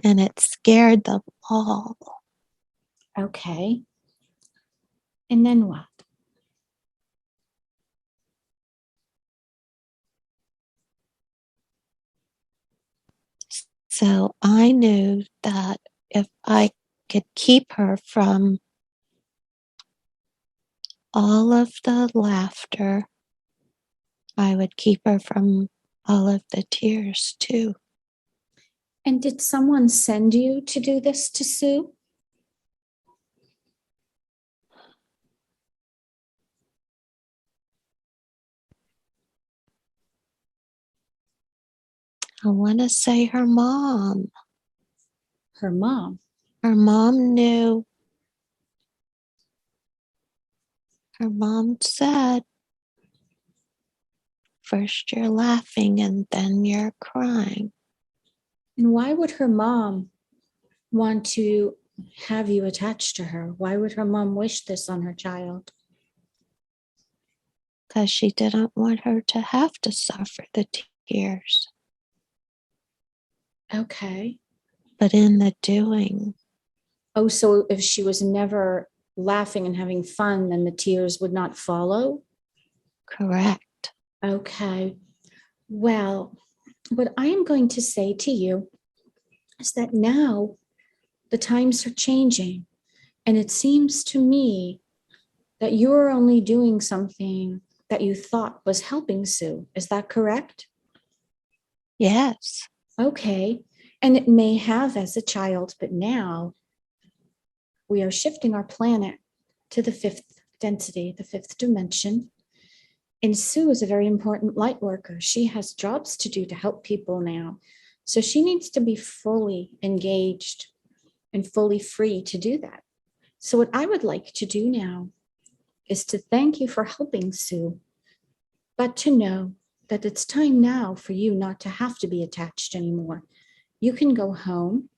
And it scared the wall. Okay. And then what? So I knew that if I could keep her from all of the laughter, I would keep her from all of the tears too. And did someone send you to do this to Sue? I want to say her mom. Her mom. Her mom knew her mom said, first you're laughing and then you're crying. And why would her mom want to have you attached to her? Why would her mom wish this on her child? Because she didn't want her to have to suffer the tears. Okay. But in the doing, Oh, so if she was never laughing and having fun, then the tears would not follow? correct. Okay. Well, what I am going to say to you is that now the times are changing. And it seems to me that you're only doing something that you thought was helping Sue. Is that correct? Yes. Okay. And it may have as a child, but now we are shifting our planet to the fifth density, the fifth dimension. And Sue is a very important light worker. She has jobs to do to help people now. So she needs to be fully engaged and fully free to do that. So what I would like to do now is to thank you for helping Sue, but to know that it's time now for you not to have to be attached anymore. You can go home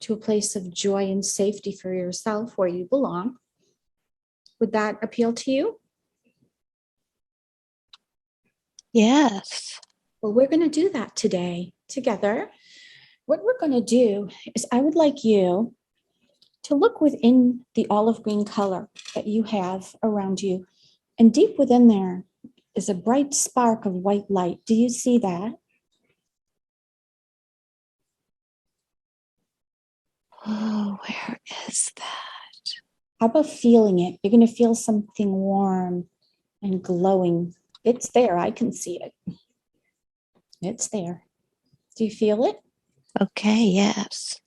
to a place of joy and safety for yourself where you belong. Would that appeal to you? Yes. Well, we're going to do that today together. What we're going to do is I would like you to look within the olive green color that you have around you. And deep within there is a bright spark of white light. Do you see that? Oh, where is that? How about feeling it? You're going to feel something warm and glowing. It's there. I can see it. It's there. Do you feel it? Okay, yes.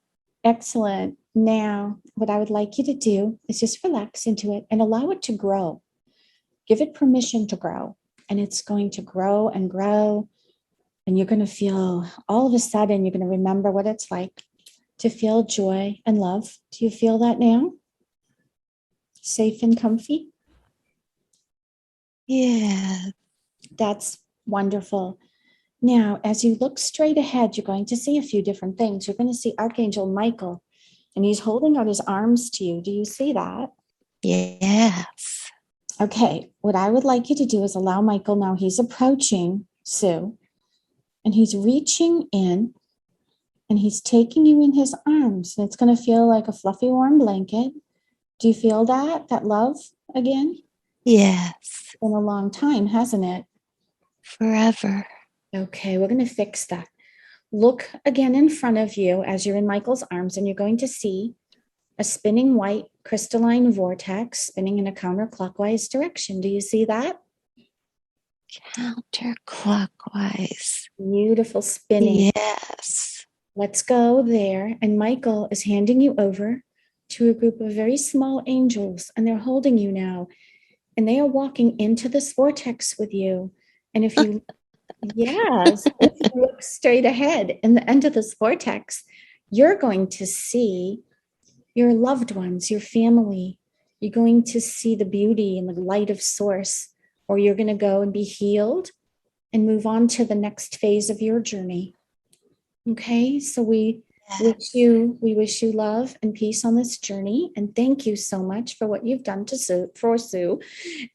Excellent. Now, what I would like you to do is just relax into it and allow it to grow. Give it permission to grow. And it's going to grow and grow. And you're going to feel all of a sudden, you're going to remember what it's like to feel joy and love. Do you feel that now? Safe and comfy? Yeah. That's wonderful. Now, as you look straight ahead, you're going to see a few different things. You're going to see Archangel Michael, and he's holding out his arms to you. Do you see that? Yes. Okay, what I would like you to do is allow Michael, now he's approaching Sue, and he's reaching in, and he's taking you in his arms, and it's going to feel like a fluffy, warm blanket. Do you feel that? That love again? Yes. Been a long time, hasn't it? Forever. Okay, we're going to fix that. Look again in front of you as you're in Michael's arms, and you're going to see a spinning white crystalline vortex spinning in a counterclockwise direction. Do you see that? Counterclockwise. Beautiful spinning. Yes. Let's go there. And Michael is handing you over to a group of very small angels, and they're holding you now. And they are walking into this vortex with you. And if you, yes, if you look straight ahead in the end of this vortex, you're going to see your loved ones, your family. You're going to see the beauty and the light of source, or you're going to go and be healed and move on to the next phase of your journey. Okay, so we wish you love and peace on this journey, and thank you so much for what you've done to Sue, for Sue.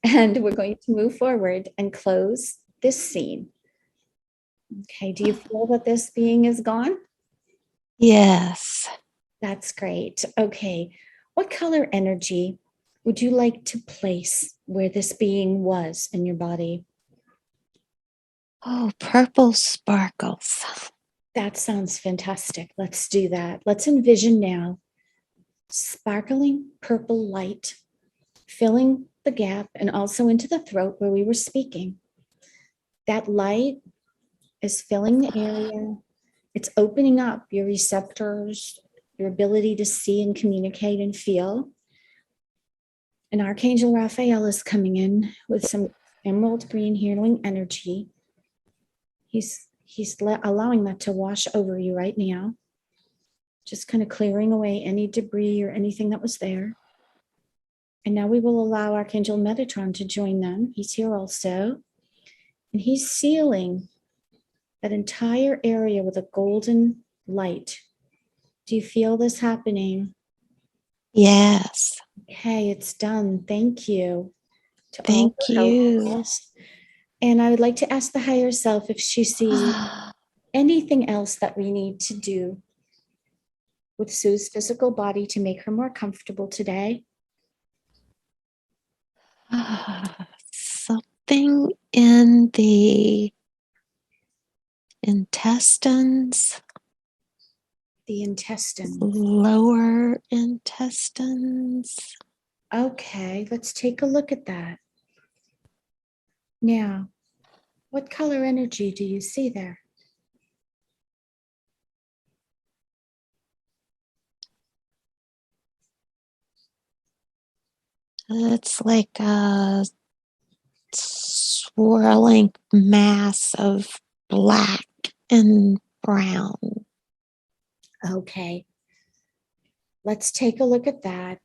And we're going to move forward and close this scene. Okay, do you feel that this being is gone? Yes. That's great. Okay, what color energy would you like to place where this being was in your body? Oh, purple sparkles. That sounds fantastic. Let's do that. Let's envision now sparkling purple light filling the gap and also into the throat where we were speaking. That light is filling the area. It's opening up your receptors, your ability to see and communicate and feel. And Archangel Raphael is coming in with some emerald green healing energy. He's allowing that to wash over you right now. Just kind of clearing away any debris or anything that was there. And now we will allow Archangel Metatron to join them. He's here also. And he's sealing that entire area with a golden light. Do you feel this happening? Yes. Okay, it's done. Thank you to all Thank your you. helpers. And I would like to ask the higher self if she sees anything else that we need to do with Sue's physical body to make her more comfortable today. Something in the intestines, The intestines. lower intestines. Okay, let's take a look at that. Now, what color energy do you see there? It's like a swirling mass of black and brown. Okay, let's take a look at that.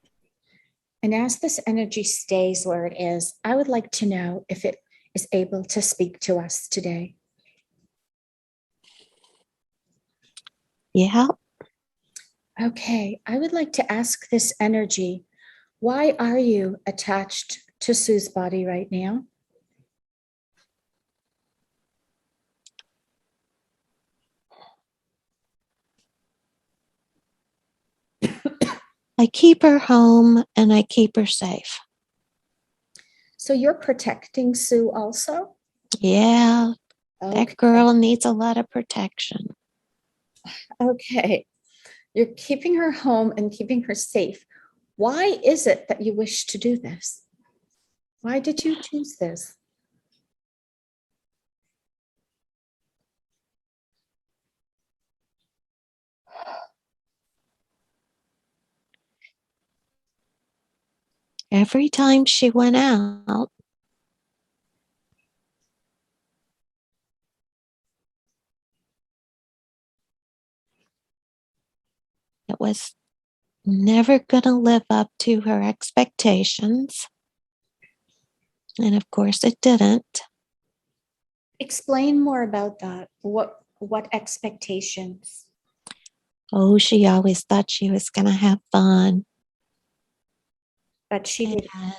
And as this energy stays where it is, I would like to know if it is able to speak to us today. Yeah. Okay, I would like to ask this energy, why are you attached to Sue's body right now? I keep her home and I keep her safe. So you're protecting Sue also? Yeah, Okay. that girl needs a lot of protection. Okay. You're keeping her home and keeping her safe. Why is it that you wish to do this? Why did you choose this? Every time she went out, it was never going to live up to her expectations. And of course, it didn't. Explain more about that. What expectations? Oh, she always thought she was going to have fun. But she did. And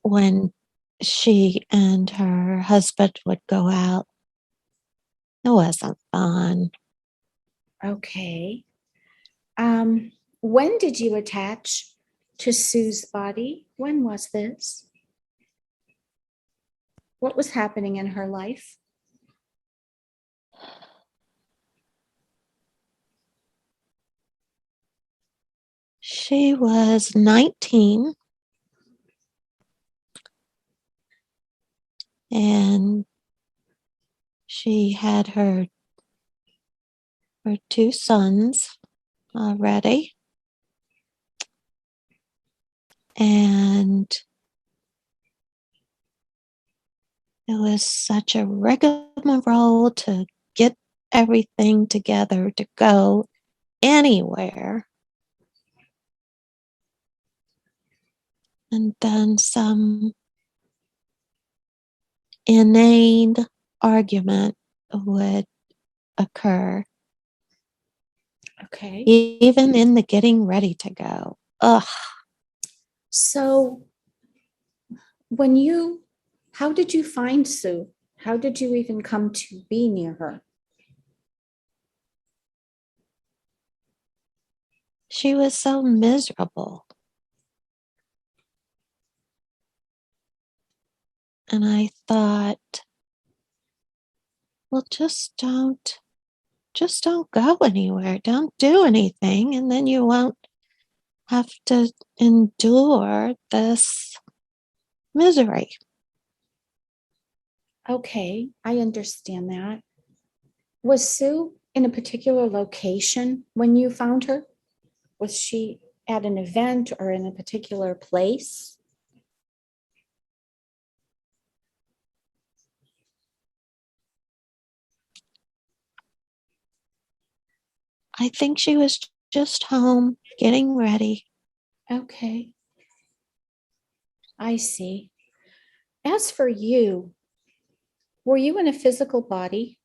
when she and her husband would go out, it wasn't fun. Okay. When did you attach to Sue's body? When was this? What was happening in her life? She was 19 and she had her two sons already. And it was such a rigmarole to get everything together to go anywhere. And then some inane argument would occur, Okay. even in the getting ready to go. Ugh. So how did you find Sue? How did you even come to be near her? She was so miserable. And I thought, well, just don't go anywhere. Don't do anything. And then you won't have to endure this misery. Okay, I understand that. Was Sue in a particular location when you found her? Was she at an event or in a particular place? I think she was just home getting ready. Okay. I see. As for you, were you in a physical body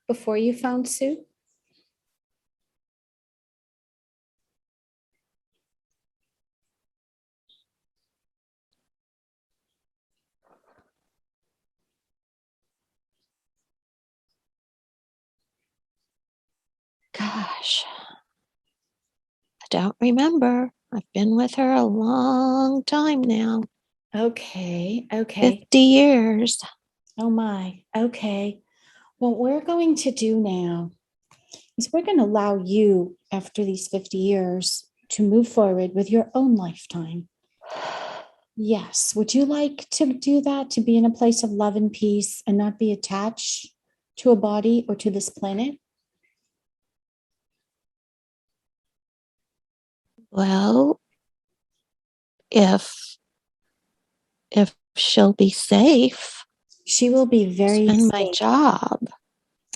before you found Sue? Gosh, I don't remember. I've been with her a long time now. Okay, okay. 50 years. Oh my, okay. What we're going to do now is we're going to allow you, after these 50 years, to move forward with your own lifetime. Yes. Would you like to do that, to be in a place of love and peace and not be attached to a body or to this planet? Well, if if she'll be safe, She will be it's very been my safe. job.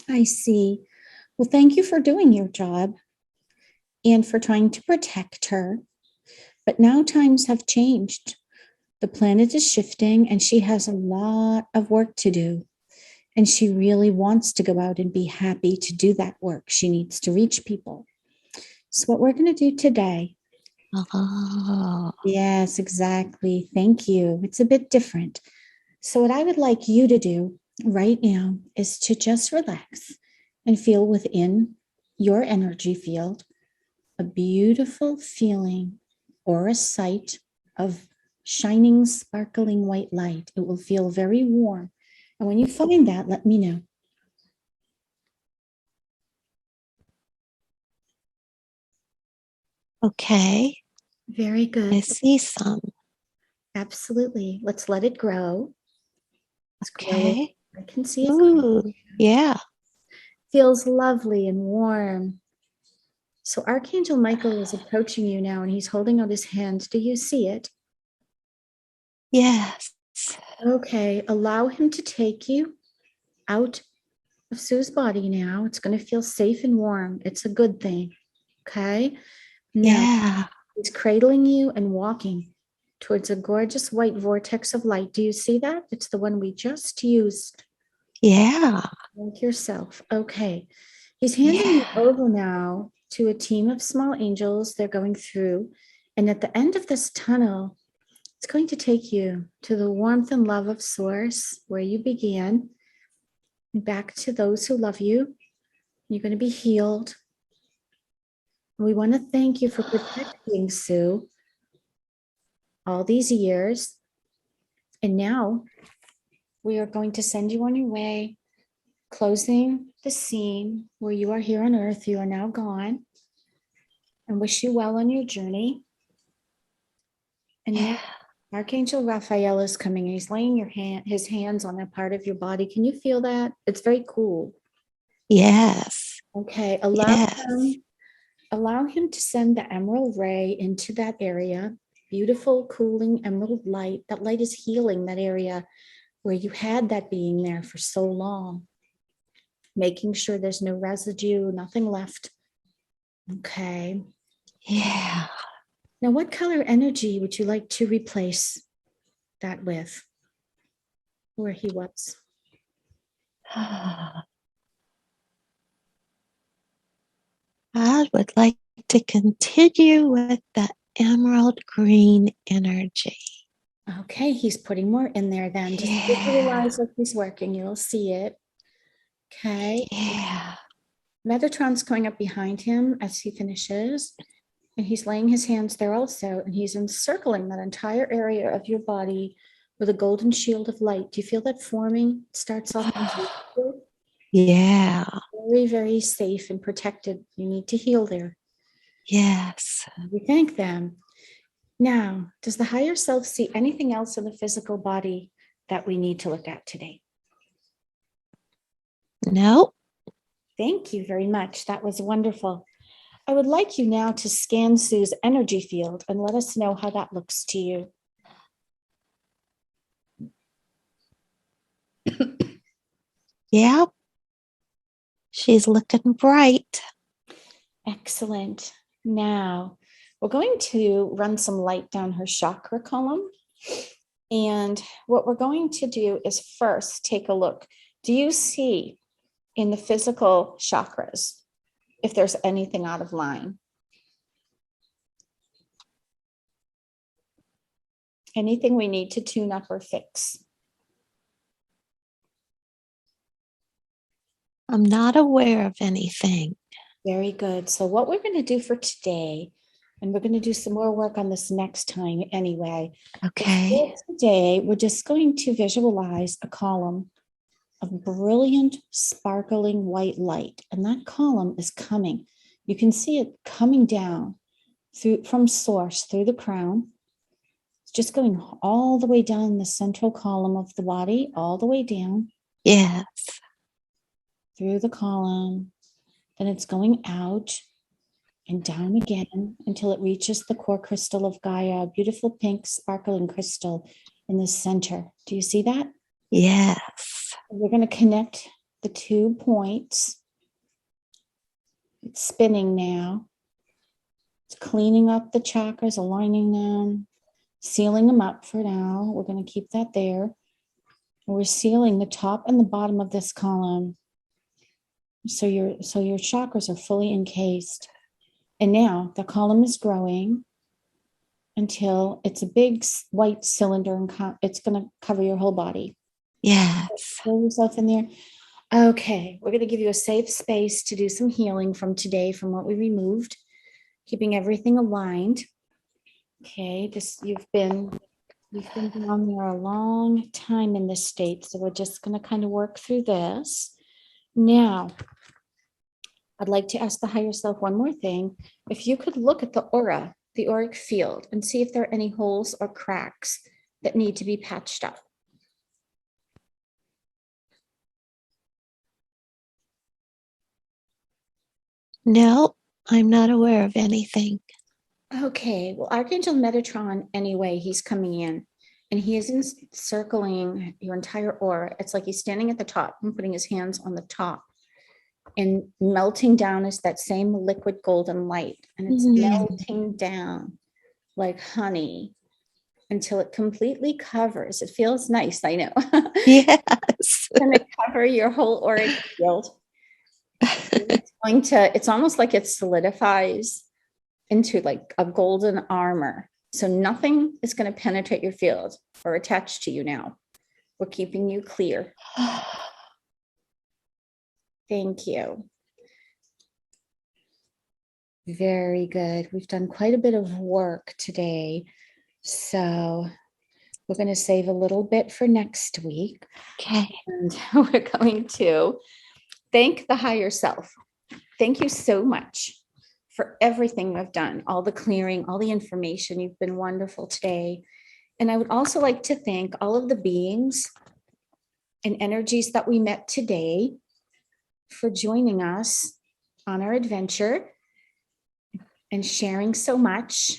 I see. Well, thank you for doing your job and for trying to protect her. But now times have changed. The planet is shifting and she has a lot of work to do. And she really wants to go out and be happy to do that work. She needs to reach people. So, what we're going to do today, Oh, yes, exactly. Thank you. It's a bit different. So, what I would like you to do right now is to just relax and feel within your energy field a beautiful feeling or a sight of shining, sparkling white light. It will feel very warm. And when you find that, let me know. okay. Very I good. see some. Absolutely. Let's let it grow. Let's grow it. Okay. I can see it grow. Ooh, yeah. Feels lovely and warm. So Archangel Michael is approaching you now and he's holding out his hand. Do you see it? Yes. Okay. Allow him to take you out of Sue's body now. It's going to feel safe and warm. It's a good thing. Okay. Now Yeah. he's cradling you and walking towards a gorgeous white vortex of light. Do you see that? It's the one we just used. Yeah. Like yourself. Okay. He's handing you Yeah. over now to a team of small angels. They're going through. And at the end of this tunnel, it's going to take you to the warmth and love of Source, where you began, and back to those who love you. You're going to be healed. We want to thank you for protecting Sue all these years. And now we are going to send you on your way, closing the scene where you are here on Earth. You are now gone, and wish you well on your journey. And now Yeah. Archangel Raphael is coming. He's laying his hands on a part of your body. Can you feel that? It's very cool. Yes. Okay, Yes. allow him to send the emerald ray into that area. Beautiful, cooling emerald light. That light is healing that area where you had that being there for so long, making sure there's no residue, nothing left. Okay. Yeah. Now, what color energy would you like to replace that with? Where he was? I would like to continue with the emerald green energy. Okay, he's putting more in there then. Just Yeah. visualize like he's working. You'll see it. Okay. Yeah. Metatron's going up behind him as he finishes. And he's laying his hands there also. And he's encircling that entire area of your body with a golden shield of light. Do you feel that forming? It starts off Yeah. very, very safe and protected. You need to heal there. Yes. We thank them. Now, does the higher self see anything else in the physical body that we need to look at today? Nope. Thank you very much. That was wonderful. I would like you now to scan Sue's energy field and let us know how that looks to you. Yep. She's looking bright. Excellent. Now, we're going to run some light down her chakra column. And what we're going to do is first take a look. Do you see in the physical chakras if there's anything out of line? Anything we need to tune up or fix? I'm not aware of anything. Very good. So what we're going to do for today, and we're going to do some more work on this next time anyway. Okay. Today, we're just going to visualize a column of brilliant, sparkling white light. And that column is coming. You can see it coming down through from source through the crown. It's just going all the way down the central column of the body, all the way down. Yes. Through the column. Then it's going out and down again until it reaches the core crystal of Gaia, a beautiful pink sparkling crystal in the center. Do you see that? Yes. We're going to connect the 2 points. It's spinning now. It's cleaning up the chakras, aligning them, sealing them up for now. We're going to keep that there. We're sealing the top and the bottom of this column. So your chakras are fully encased. And now the column is growing until it's a big white cylinder and it's going to cover your whole body. Yes. Pull yourself in there. Okay, we're going to give you a safe space to do some healing from today, from what we removed, keeping everything aligned. Okay, you've been down there a long time in this state, so we're just going to kind of work through this. Now, I'd like to ask the higher self one more thing. If you could look at the aura, the auric field, and see if there are any holes or cracks that need to be patched up. No, I'm not aware of anything. Okay, well, Archangel Metatron, anyway, he's coming in and he is encircling your entire aura. It's like he's standing at the top and putting his hands on the top. And melting down is that same liquid golden light. And it's melting down like honey until it completely covers. It feels nice, I know. Yes. It's going to cover your whole auric field. It's almost like it solidifies into like a golden armor. So nothing is going to penetrate your field or attach to you now. We're keeping you clear. Thank you. Very good. We've done quite a bit of work today. So we're going to save a little bit for next week. Okay. And we're going to thank the higher self. Thank you so much for everything you've done, all the clearing, all the information. You've been wonderful today. And I would also like to thank all of the beings and energies that we met today for joining us on our adventure and sharing so much.